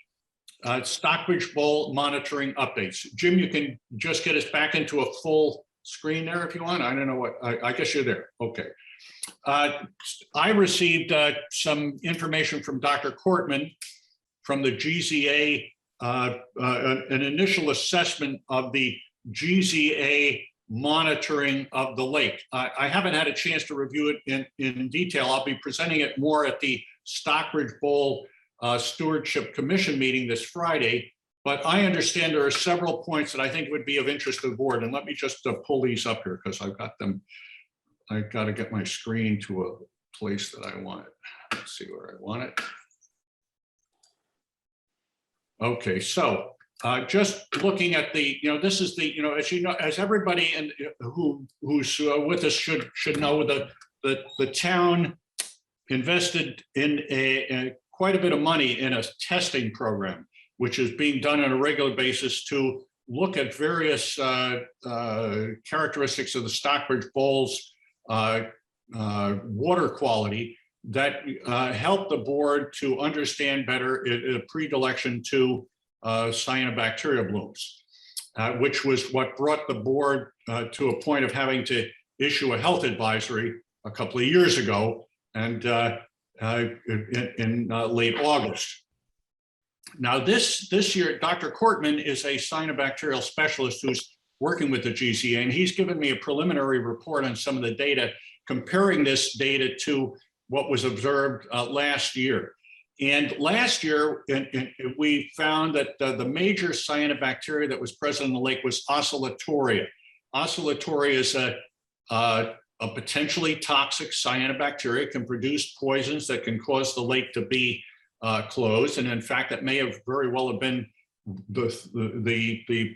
Stockbridge Bowl monitoring updates. Jim, you can just get us back into a full screen there if you want. I don't know what, I guess you're there. Okay. I received some information from Dr. Cortman from the GZA, an initial assessment of the GZA monitoring of the lake. I haven't had a chance to review it in detail. I'll be presenting it more at the Stockbridge Bowl Stewardship Commission meeting this Friday, but I understand there are several points that I think would be of interest to the board. And let me just pull these up here because I've got them. I've got to get my screen to a place that I want it. Let's see where I want it. Okay, so just looking at the, this is the, as you know, as everybody and who's with us should know, the town invested in quite a bit of money in a testing program, which is being done on a regular basis to look at various characteristics of the Stockbridge Bowls water quality that help the board to understand better a predilection to cyanobacteria blooms, which was what brought the board to a point of having to issue a health advisory a couple of years ago, and in late August. Now, this year, Dr. Kortman is a cyanobacterial specialist who's working with the GCA, and he's given me a preliminary report on some of the data, comparing this data to what was observed last year. And last year, we found that the major cyanobacteria that was present in the lake was Oscillatoria. Oscillatoria is a potentially toxic cyanobacteria, can produce poisons that can cause the lake to be closed. And in fact, it may have very well have been the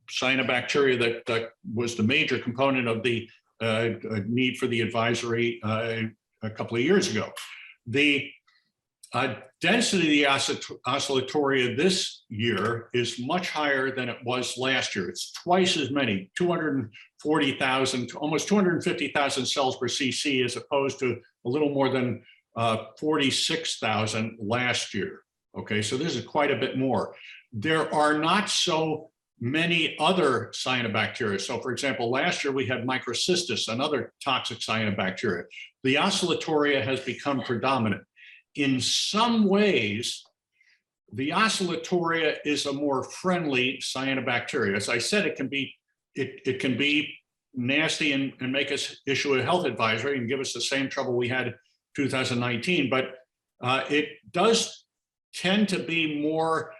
cyanobacteria that was the major component of the need for the advisory a couple of years ago. The density of the Oscillatoria this year is much higher than it was last year. It's twice as many, 240,000, almost 250,000 cells per cc, as opposed to a little more than 46,000 last year. Okay, so this is quite a bit more. There are not so many other cyanobacteria. So for example, last year we had microcystis, another toxic cyanobacteria. The Oscillatoria has become predominant. In some ways, the Oscillatoria is a more friendly cyanobacteria. As I said, it can be nasty and make us issue a health advisory and give us the same trouble we had in 2019, but it does tend to be more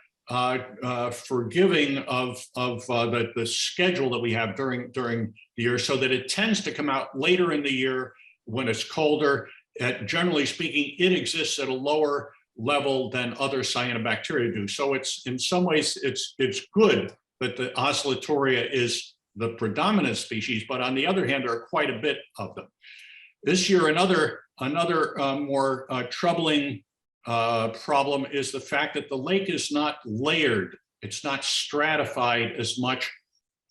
forgiving of the schedule that we have during the year, so that it tends to come out later in the year when it's colder. Generally speaking, it exists at a lower level than other cyanobacteria do. So it's, in some ways, it's good that the Oscillatoria is the predominant species, but on the other hand, there are quite a bit of them. This year, another more troubling problem is the fact that the lake is not layered. It's not stratified as much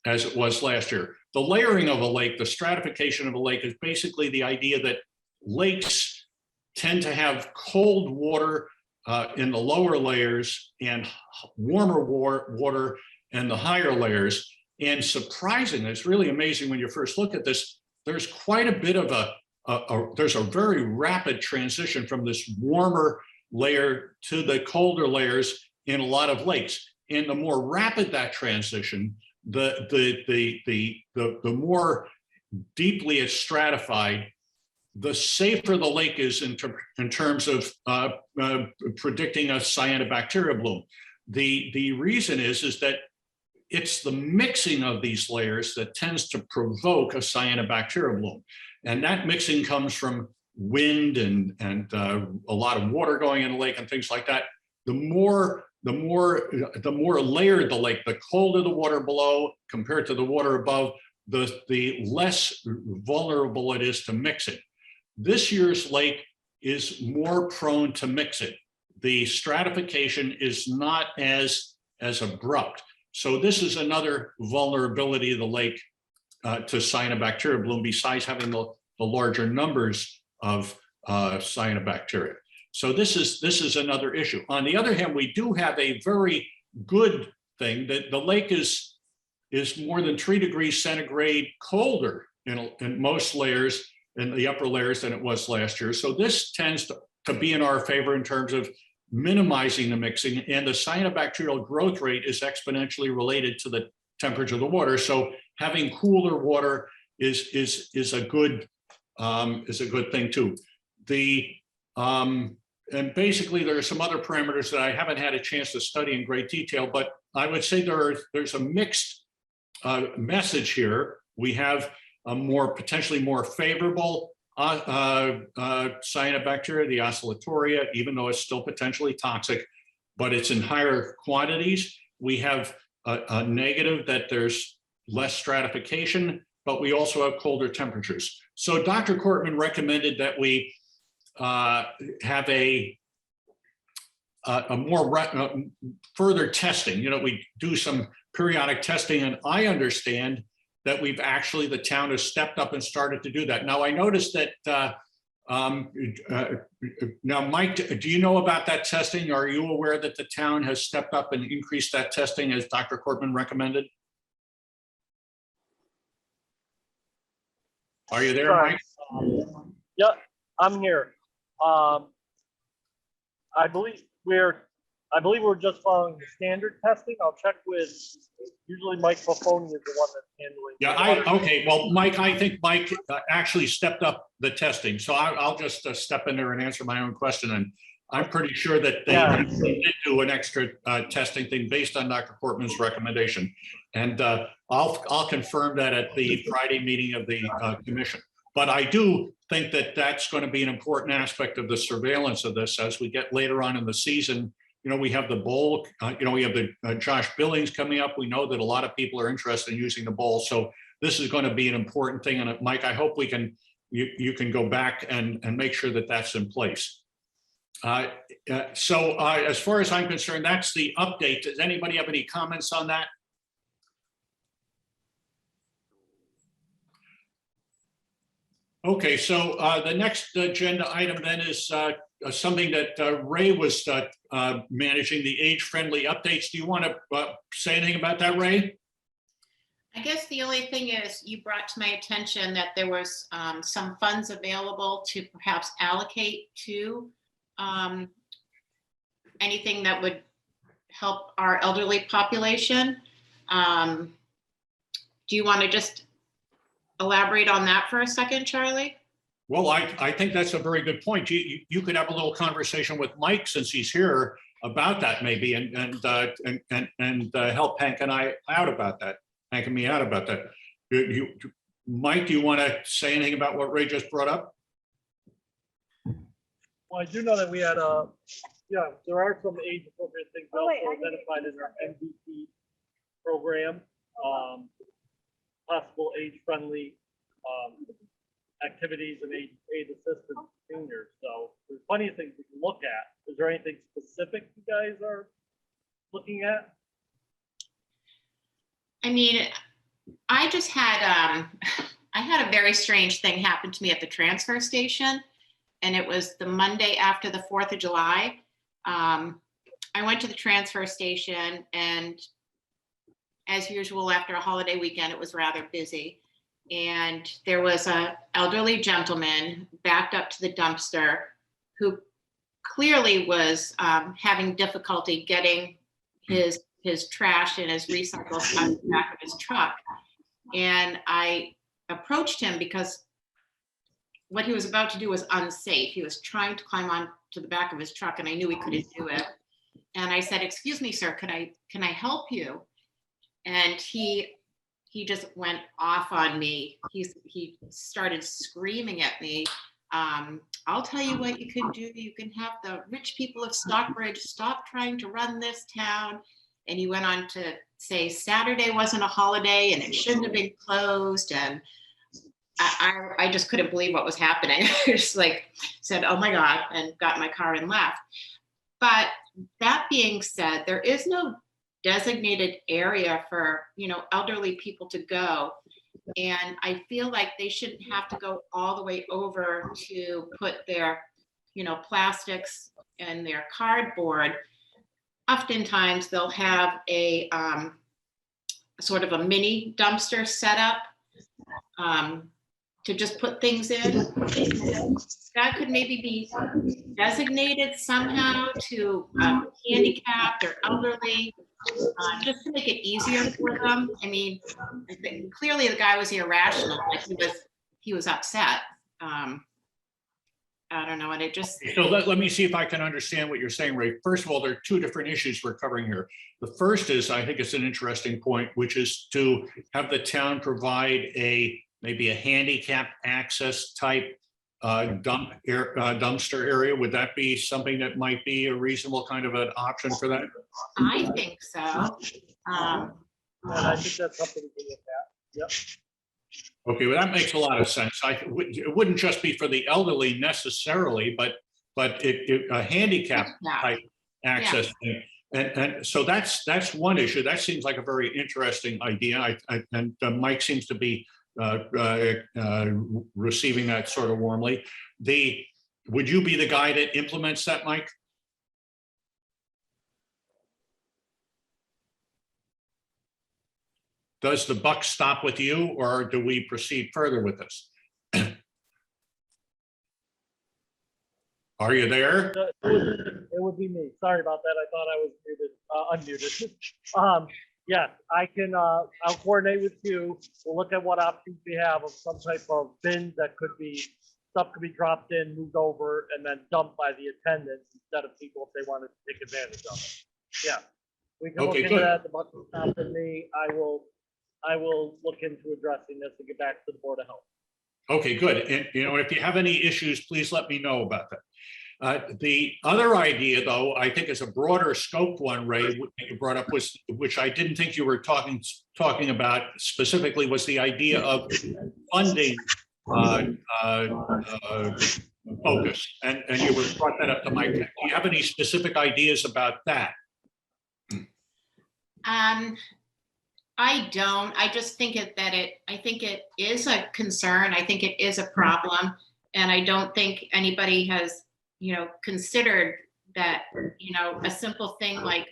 as it was last year. The layering of a lake, the stratification of a lake, is basically the idea that lakes tend to have cold water in the lower layers and warmer water in the higher layers. And surprisingly, it's really amazing when you first look at this, there's quite a bit of there's a very rapid transition from this warmer layer to the colder layers in a lot of lakes. And the more rapid that transition, the more deeply it's stratified, the safer the lake is in terms of predicting a cyanobacteria bloom. The reason is that it's the mixing of these layers that tends to provoke a cyanobacteria bloom. And that mixing comes from wind and a lot of water going in the lake and things like that. The more layered the lake, the colder the water below compared to the water above, the less vulnerable it is to mixing. This year's lake is more prone to mixing. The stratification is not as abrupt. So this is another vulnerability of the lake to cyanobacteria bloom, besides having the larger numbers of cyanobacteria. So this is another issue. On the other hand, we do have a very good thing that the lake is more than 3 degrees centigrade colder in most layers, in the upper layers, than it was last year. So this tends to be in our favor in terms of minimizing the mixing, and the cyanobacterial growth rate is exponentially related to the temperature of the water. So having cooler water is a good thing too. And basically there are some other parameters that I haven't had a chance to study in great detail, but I would say there's a mixed message here. We have a potentially more favorable cyanobacteria, the oscillatoria, even though it's still potentially toxic, but it's in higher quantities. We have a negative that there's less stratification, but we also have colder temperatures. So Dr. Cortman recommended that we have a more further testing. You know, we do some periodic testing, and I understand that the town has stepped up and started to do that. Now, I noticed that, now, Mike, do you know about that testing? Are you aware that the town has stepped up and increased that testing as Dr. Cortman recommended? Are you there, Sorry. Mike? Yeah, I'm here. I believe we're just following the standard testing. I'll check with, usually Mike Buffoni is the one that's handling. Yeah, okay, well, Mike, I think Mike actually stepped up the testing, so I'll just step in there and answer my own question. And I'm pretty sure that they did do an extra testing thing based on Dr. Cortman's recommendation. And I'll confirm that at the Friday meeting of the commission. But I do think that that's going to be an important aspect of the surveillance of this as we get later on in the season. You know, we have the bowl, you know, we have the Josh Billings coming up. We know that a lot of people are interested in using the bowl. So this is going to be an important thing. And Mike, I hope you can go back and make sure that that's in place. So as far as I'm concerned, that's the update. Does anybody have any comments on that? Okay, so the next agenda item then is something that Ray was managing, the age-friendly updates. Do you want to say anything about that, Ray? I guess the only thing is you brought to my attention that there was some funds available to perhaps allocate to anything that would help our elderly population. Do you want to just elaborate on that for a second, Charlie? Well, I think that's a very good point. You could have a little conversation with Mike since he's here about that maybe, and help Hank and I out about that. Hank and me out about that. Mike, do you want to say anything about what Ray just brought up? Well, I do know that we had there are some age appropriate things also identified in our MVP program. Possible age-friendly activities and aid assistance to seniors. So there's plenty of things we can look at. Is there anything specific you guys are looking at? I mean, I just had I had a very strange thing happen to me at the transfer station, and it was the Monday after the 4th of July. I went to the transfer station, and as usual, after a holiday weekend, it was rather busy. And there was an elderly gentleman backed up to the dumpster who clearly was having difficulty getting his trash and his recyclables out of the back of his truck. And I approached him because what he was about to do was unsafe. He was trying to climb on to the back of his truck, and I knew he couldn't do it. And I said, "Excuse me, sir, can I help you?" And he just went off on me. He started screaming at me. "I'll tell you what you can do. You can have the rich people of Stockbridge stop trying to run this town." And he went on to say Saturday wasn't a holiday and it shouldn't have been closed. And I just couldn't believe what was happening. I just like said, "Oh my God," and got in my car and left. But that being said, there is no designated area for, you know, elderly people to go. And I feel like they shouldn't have to go all the way over to put their, you know, plastics and their cardboard. Oftentimes they'll have a sort of a mini dumpster set up to just put things in. That could maybe be designated somehow to handicapped or elderly, just to make it easier for them. I mean, clearly the guy was irrational, like he was upset. I don't know, and it just. So let me see if I can understand what you're saying, Ray. First of all, there are two different issues we're covering here. The first is, I think it's an interesting point, which is to have the town provide maybe a handicap access type dumpster area? Would that be something that might be a reasonable kind of an option for that? I think so. And I think that's something we can look at. Yep. Okay, well, that makes a lot of sense. It wouldn't just be for the elderly necessarily, but a handicap type access thing. And so that's one issue. That seems like a very interesting idea. And Mike seems to be receiving that sort of warmly. Would you be the guy that implements that, Mike? Does the buck stop with you, or do we proceed further with this? Are you there? It would be me. Sorry about that. I thought I was muted, unmuted. Yes, I can, I'll coordinate with you. We'll look at what options we have of some type of bin that stuff could be dropped in, moved over, and then dumped by the attendants instead of people if they wanted to take advantage of it. Yeah, we can look Okay, into good. that. The buck will stop with me. I will look into addressing this and get back to the Board of Health. Okay, good. And if you have any issues, please let me know about that. The other idea, though, I think is a broader scope one, Ray, what you brought up, was, which I didn't think you were talking about specifically, was the idea of funding focus. And you brought that up to Mike. Do you have any specific ideas about that? I don't. I just think I think it is a concern. I think it is a problem. And I don't think anybody has, considered that, a simple thing like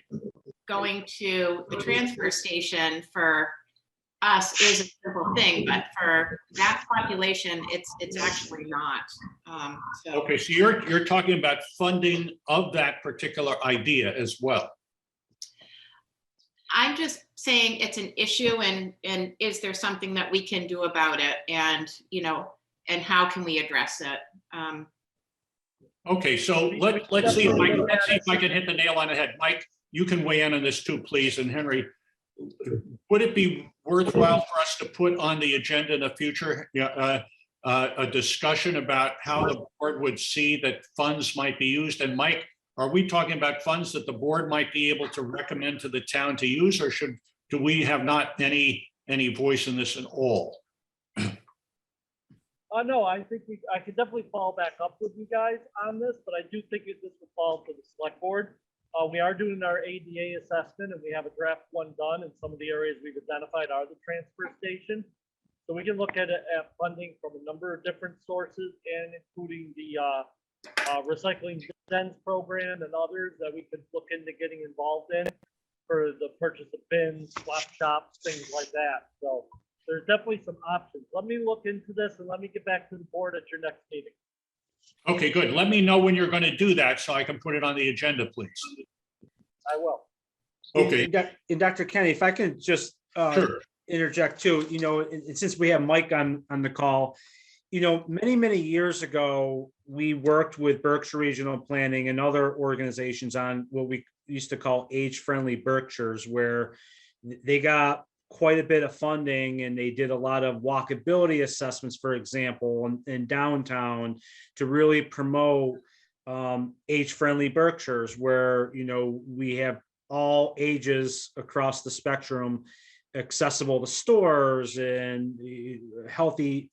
going to the transfer station for us is a simple thing, but for that population, it's actually not. Okay, so you're talking about funding of that particular idea as well. I'm just saying it's an issue, and is there something that we can do about it, and and how can we address it? Okay, so let's see if I can hit the nail on the head. Mike, you can weigh in on this too, please. And Henry, would it be worthwhile for us to put on the agenda in the future a discussion about how the board would see that funds might be used? And Mike, are we talking about funds that the board might be able to recommend to the town to use, or do we have not any voice in this at all? No, I think I could definitely follow back up with you guys on this, but I do think this will fall to the select board. We are doing our ADA assessment, and we have a draft one done, and some of the areas we've identified are the transfer station. So we can look at funding from a number of different sources, and including the recycling bins program and others that we could look into getting involved in for the purchase of bins, swap shops, things like that. So there's definitely some options. Let me look into this and let me get back to the board at your next meeting. Okay, good. Let me know when you're going to do that so I can put it on the agenda, please. I will. Okay. And Dr. Kenny, if I can just Sure. interject too, and since we have Mike on the call, many years ago, we worked with Berkshire Regional Planning and other organizations on what we used to call age-friendly Berkshires, where they got quite a bit of funding, and they did a lot of walkability assessments, for example, in downtown to really promote age-friendly Berkshires, where we have all ages across the spectrum accessible to stores and healthy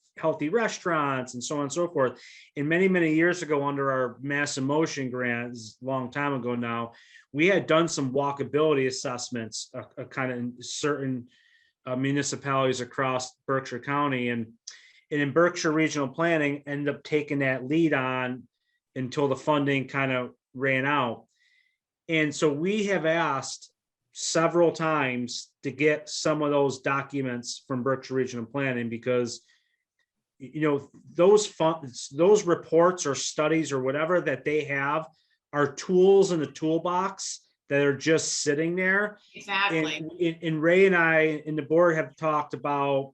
restaurants and so on and so forth. And many years ago, under our Mass in Motion grants, a long time ago now, we had done some walkability assessments kind of in certain municipalities across Berkshire County, and in Berkshire Regional Planning ended up taking that lead on until the funding kind of ran out. And so we have asked several times to get some of those documents from Berkshire Regional Planning, because those reports or studies or whatever that they have are tools in the toolbox that are just sitting there. Exactly. And Ray and I and the board have talked about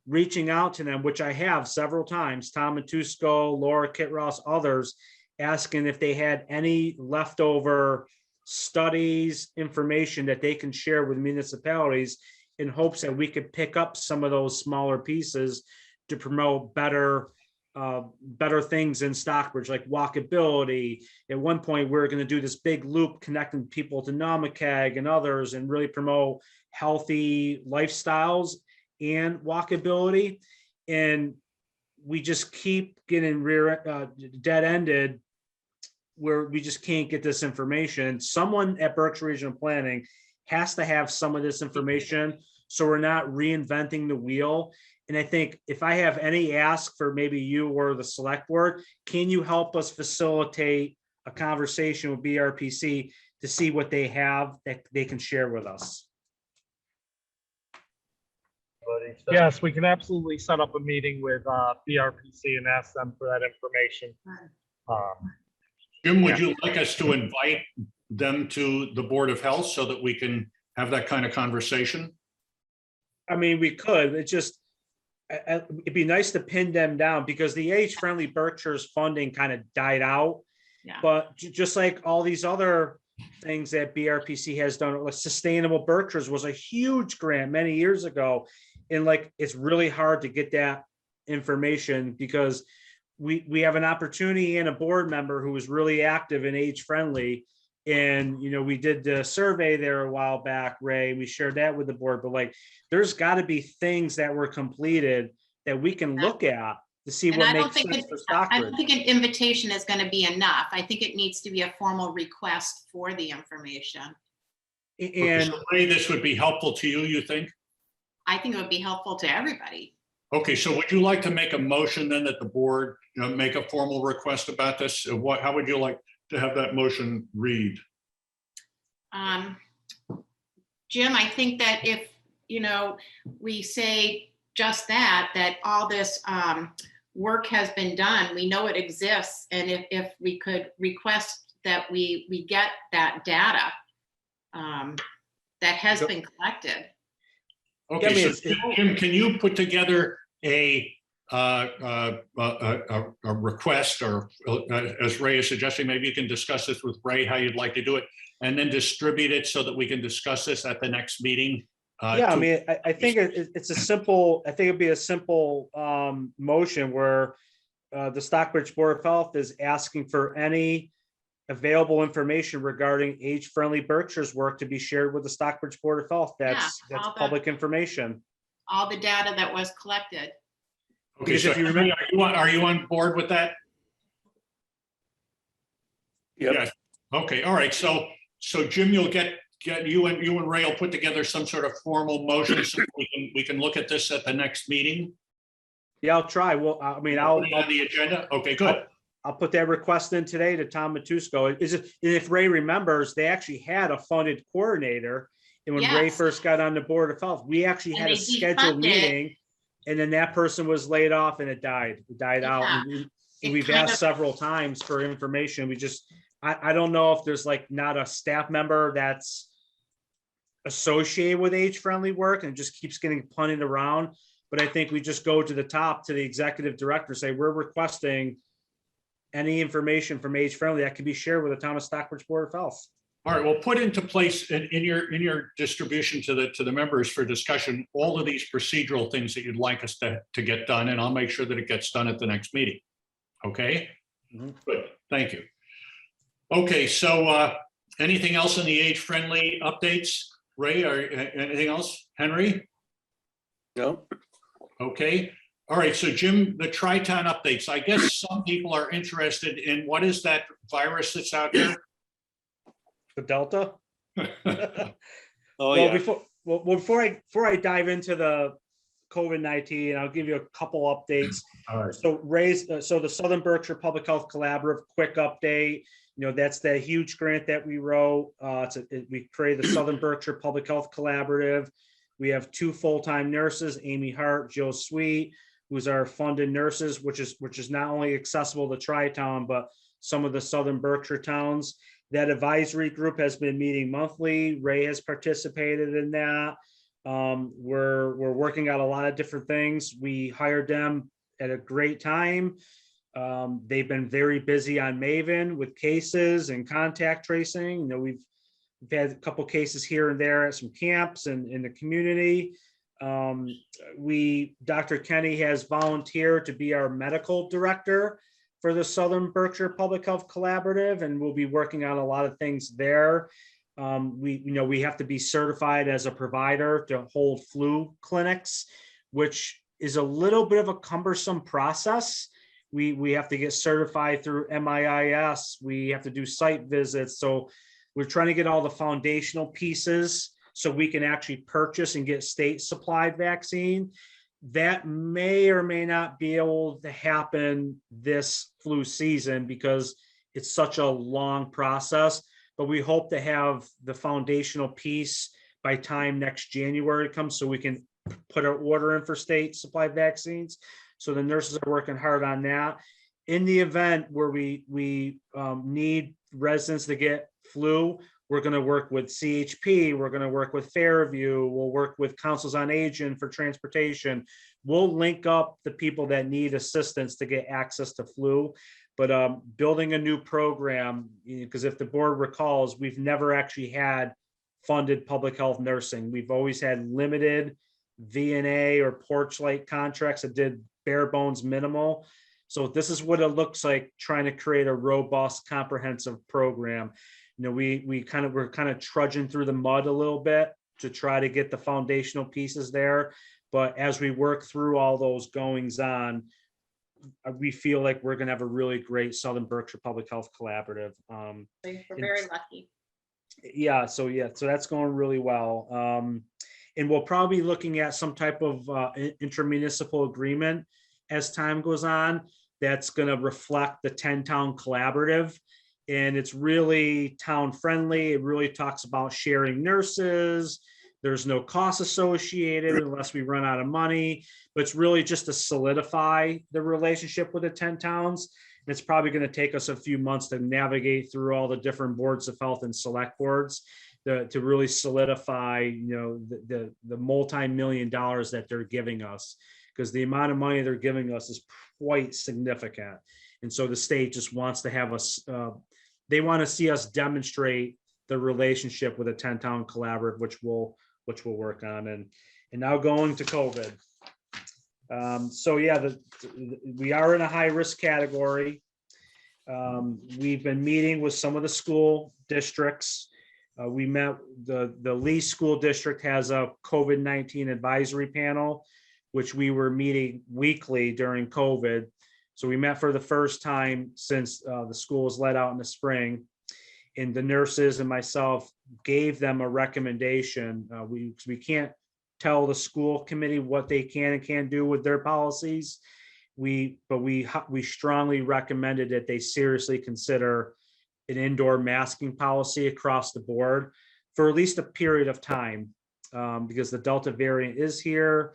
reaching out to them, which I have several times, Tom Matusco, Laura Kitross, others, asking if they had any leftover studies, information that they can share with municipalities, in hopes that we could pick up some of those smaller pieces to promote better better things in Stockbridge, like walkability. At one point, we were going to do this big loop connecting people to Namakeg and others and really promote healthy lifestyles and walkability. And we just keep getting dead-ended where we just can't get this information. Someone at Berkshire Regional Planning has to have some of this information, so we're not reinventing the wheel. And I think if I have any ask for maybe you or the select board, can you help us facilitate a conversation with BRPC to see what they have that they can share with us? Yes, we can absolutely set up a meeting with BRPC and ask them for that information. Jim, would you like us to invite them to the Board of Health so that we can have that kind of conversation? I mean, we could, it just, it'd be nice to pin them down because the age-friendly Berkshire's funding kind of died out. Yeah. But just like all these other things that BRPC has done, like Sustainable Berkshires was a huge grant many years ago. And like, it's really hard to get that information because we have an opportunity and a board member who was really active in age-friendly. And, you know, we did the survey there a while back, Ray, we shared that with the board, but like, there's got to be things that were completed that we can look at to see And what I don't makes think sense for I don't Stockbridge. think an invitation is going to be enough. I think it needs to be a formal request for the information. And So, Ray, this would be helpful to you, you think? I think it would be helpful to everybody. Okay, so would you like to make a motion then that the board, you know, make a formal request about this? How would you like to have that motion read? Jim, I think that if, you know, we say just that all this work has been done, we know it exists. And if we could request that we get that data that has been collected. Okay, so Jim, can you put together a request, or as Ray is suggesting, maybe you can discuss this with Ray, how you'd like to do it, and then distribute it so that we can discuss this at the next meeting? yeah, I mean, I think it's a simple, I think it'd be a simple motion where the Stockbridge Board of Health is asking for any available information regarding age-friendly Berkshire's work to be shared with the Stockbridge Board of Health. That's public information. All the data that was collected. Okay, so if you remember, are you on board with that? Yep. Yes. Okay, all right. So Jim, you'll get you and Ray will put together some sort of formal motion so we can look at this at the next meeting. Yeah, I'll try. Well, I mean, Put it on the agenda. Okay, good. I'll put that request in today to Tom Matusko. If Ray remembers, they actually had a funded coordinator. And when Ray Yes. first got on the Board of Health, we actually And had a they scheduled defunded. meeting. And then that person was laid off and it died. It died out. Yeah. And It we've kind asked of- several times for information. We just, I don't know if there's like not a staff member that's associated with age-friendly work and just keeps getting punted around. But I think we just go to the top, to the executive director, say, we're requesting any information from age-friendly that can be shared with the town of Stockbridge Board of Health. All right, well, put into place in your distribution to the members for discussion, all of these procedural things that you'd like us to get done, and I'll make sure that it gets done at the next meeting. Okay? Mhm. Good, thank you. Okay, so anything else in the age-friendly updates? Ray, or anything else? Henry? No. Okay, all right, so Jim, the Triton updates. I guess some people are interested in what is that virus that's out there? The Delta? Oh, Well, yeah. before I dive into the COVID-19, I'll give you a couple updates. All right. So the Southern Berkshire Public Health Collaborative, quick update. You know, that's that huge grant that we wrote. We created the Southern Berkshire Public Health Collaborative. We have 2 full-time nurses, Amy Hart, Jill Sweet, who's our funded nurses, which is not only accessible to Tri-Town, but some of the Southern Berkshire towns. That advisory group has been meeting monthly. Ray has participated in that. We're working out a lot of different things. We hired them at a great time. They've been very busy on Maven with cases and contact tracing. You know, we've had a couple cases here and there at some camps and in the community. Dr. Kenny has volunteered to be our medical director for the Southern Berkshire Public Health Collaborative, and we'll be working on a lot of things there. We have to be certified as a provider to hold flu clinics, which is a little bit of a cumbersome process. We have to get certified through MIIS. We have to do site visits. So we're trying to get all the foundational pieces so we can actually purchase and get state supplied vaccine. That may or may not be able to happen this flu season because it's such a long process, but we hope to have the foundational piece by time next January comes so we can put our order in for state supplied vaccines. So the nurses are working hard on that. In the event where we need residents to get flu, we're going to work with CHP. We're going to work with Fairview. We'll work with Councils on Aging for transportation. We'll link up the people that need assistance to get access to flu. But building a new program, because if the board recalls, we've never actually had funded public health nursing. We've always had limited VNA or porch light contracts that did bare bones minimal. So this is what it looks like trying to create a robust, comprehensive program. We're kind of trudging through the mud a little bit to try to get the foundational pieces there. But as we work through all those goings on, we feel like we're going to have a really great Southern Berkshire Public Health Collaborative. We're very lucky. So that's going really well. And we'll probably be looking at some type of intermunicipal agreement as time goes on that's going to reflect the 10-town collaborative. And it's really town friendly. It really talks about sharing nurses. There's no cost associated unless we run out of money, but it's really just to solidify the relationship with the 10 towns. And it's probably going to take us a few months to navigate through all the different boards of health and select boards to really solidify, the multi-million dollars that they're giving us, because the amount of money they're giving us is quite significant. And so the state just wants to have us, they want to see us demonstrate the relationship with a 10-town collaborative, which we'll work on. And now going to COVID. We are in a high risk category. We've been meeting with some of the school districts. We met, the Lee School District has a COVID-19 advisory panel, which we were meeting weekly during COVID. So we met for the first time since the school was let out in the spring. And the nurses and myself gave them a recommendation. We can't tell the school committee what they can and can't do with their policies. We strongly recommended that they seriously consider an indoor masking policy across the board for at least a period of time, because the Delta variant is here.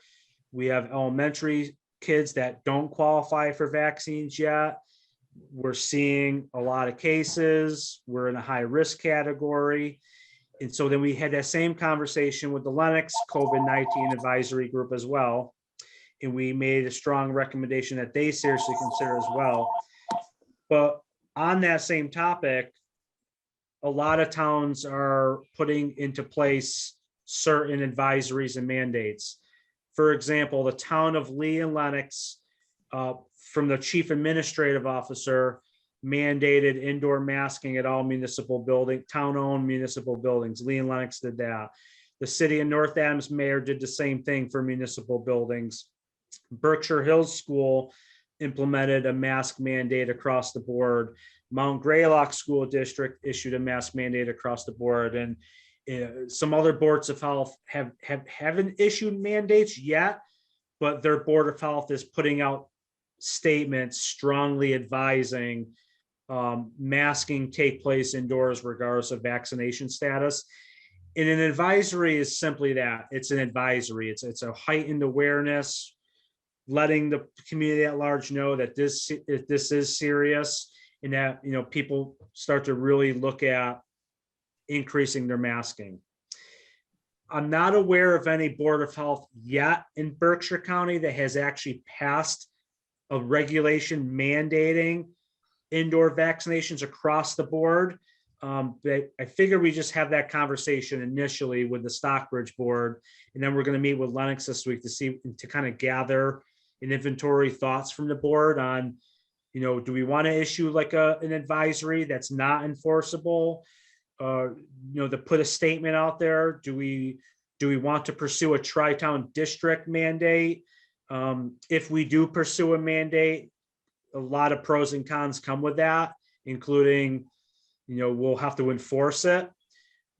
We have elementary kids that don't qualify for vaccines yet. We're seeing a lot of cases. We're in a high risk category. And so then we had that same conversation with the Lennox COVID-19 advisory group as well. And we made a strong recommendation that they seriously consider as well. But on that same topic, a lot of towns are putting into place certain advisories and mandates. For example, the town of Lee and Lennox, from the chief administrative officer, mandated indoor masking at all municipal building, town-owned municipal buildings. Lee and Lennox did that. The city of North Adams mayor did the same thing for municipal buildings. Berkshire Hills School implemented a mask mandate across the board. Mount Greylock School District issued a mask mandate across the board. And some other boards of health haven't issued mandates yet, but their board of health is putting out statements strongly advising masking take place indoors regardless of vaccination status. And an advisory is simply that. It's an advisory. It's a heightened awareness, letting the community at large know that this is serious, and that people start to really look at increasing their masking. I'm not aware of any board of health yet in Berkshire County that has actually passed a regulation mandating indoor vaccinations across the board. But I figure we just have that conversation initially with the Stockbridge board, and then we're going to meet with Lennox this week to kind of gather an inventory thoughts from the board on, do we want to issue like an advisory that's not enforceable? To put a statement out there. Do we want to pursue a tri-town district mandate? If we do pursue a mandate, a lot of pros and cons come with that, including, we'll have to enforce it.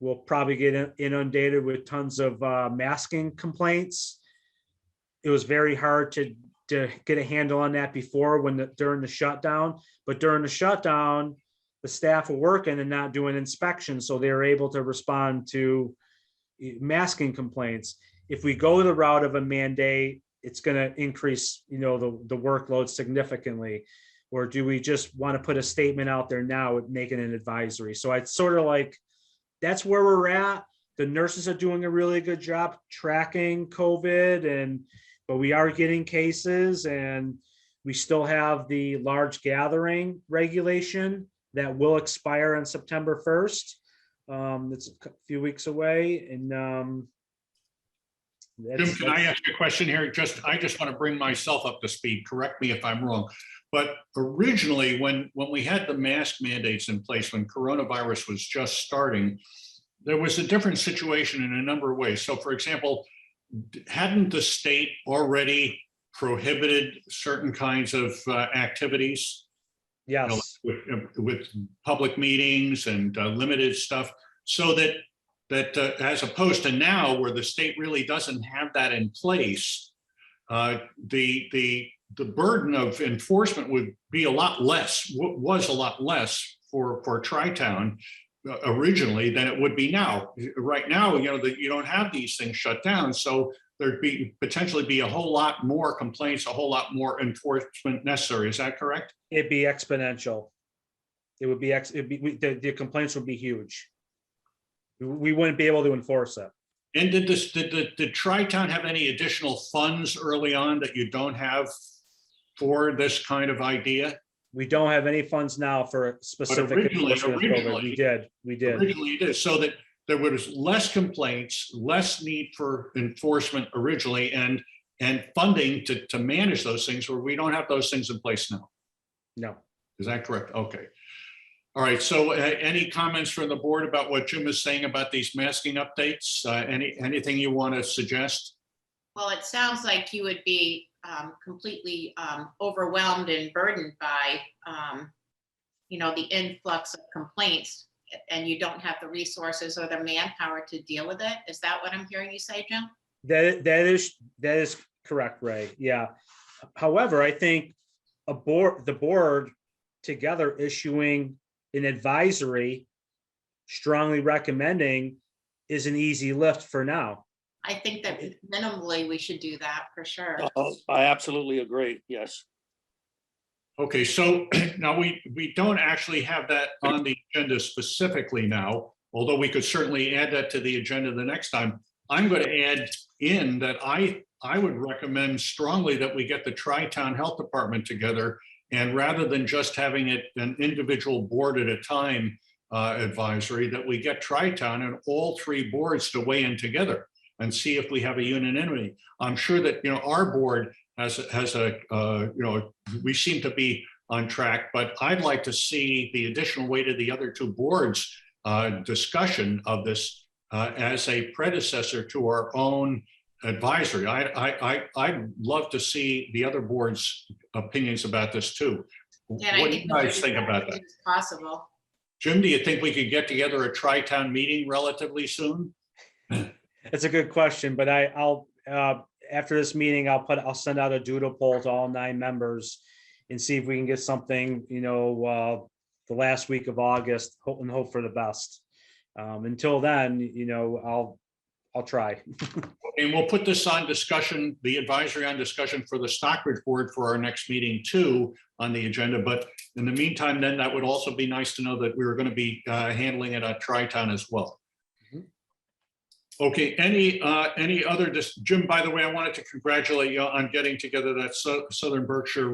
We'll probably get inundated with tons of masking complaints. It was very hard to get a handle on that before during the shutdown, but during the shutdown, the staff were working and not doing inspections, so they were able to respond to masking complaints. If we go the route of a mandate, it's going to increase, the workload significantly. Or do we just want to put a statement out there now with making an advisory? So I'd sort of like, that's where we're at. The nurses are doing a really good job tracking COVID, but we are getting cases, and we still have the large gathering regulation that will expire on September 1st. It's a few weeks away, and Jim, can I ask a question here? I just want to bring myself up to speed. Correct me if I'm wrong. But originally, when we had the mask mandates in place, when coronavirus was just starting, there was a different situation in a number of ways. So, for example, hadn't the state already prohibited certain kinds of activities? Yes. With public meetings and limited stuff, so that as opposed to now, where the state really doesn't have that in place, the burden of enforcement would be a lot less. Was a lot less for Tri-Town originally than it would be now. Right now, you don't have these things shut down, so there'd potentially be a whole lot more complaints, a whole lot more enforcement necessary. Is that correct? It'd be exponential. It would be the complaints would be huge. We wouldn't be able to enforce it. And did Tri-Town have any additional funds early on that you don't have for this kind of idea? We don't have any funds now for specific enforcement of COVID. We did. Originally you did, so that there was less complaints, less need for enforcement originally, and funding to manage those things, where we don't have those things in place now. No. Is that correct? Okay. All right. So any comments from the board about what Jim is saying about these masking updates? Anything you want to suggest? Well, it sounds like you would be completely overwhelmed and burdened by, the influx of complaints, and you don't have the resources or the manpower to deal with it. Is that what I'm hearing you say, Jim? That is correct, Ray. Yeah. However, I think the board together issuing an advisory strongly recommending is an easy lift for now. I think that minimally we should do that for sure. I absolutely agree. Yes. Okay, so now we don't actually have that on the agenda specifically now, although we could certainly add that to the agenda the next time. I'm going to add in that I would recommend strongly that we get the Tri-Town Health Department together, and rather than just having it an individual board at a time advisory, that we get Tri-Town and all three boards to weigh in together and see if we have a unanimity. I'm sure that our board has we seem to be on track, but I'd like to see the additional weight of the other two boards discussion of this as a predecessor to our own advisory. I'd love to see the other boards' opinions about this too. Yeah, what do you guys think about that? It's possible. Jim, do you think we could get together a Tri-Town meeting relatively soon? It's a good question, but I'll after this meeting, I'll send out a doodle poll to all 9 members and see if we can get something, the last week of August, hope for the best. Until then, I'll try. And we'll put this on discussion, the advisory on discussion for the Stockbridge board for our next meeting too on the agenda. But in the meantime, then that would also be nice to know that we were going to be handling it at Tri-Town as well. Okay, any other, Jim, by the way, I wanted to congratulate you on getting together that Southern Berkshire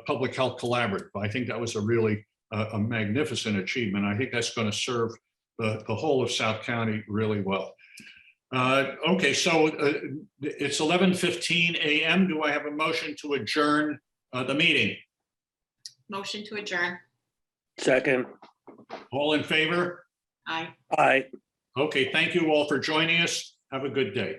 Public Health Collaborative. I think that was a really a magnificent achievement. I think that's going to serve the whole of South County really well. Okay, so it's 11:15 a.m. Do I have a motion to adjourn the meeting? Motion to adjourn. Second, All in favor? Aye. aye. Okay, thank you all for joining us. Have a good day.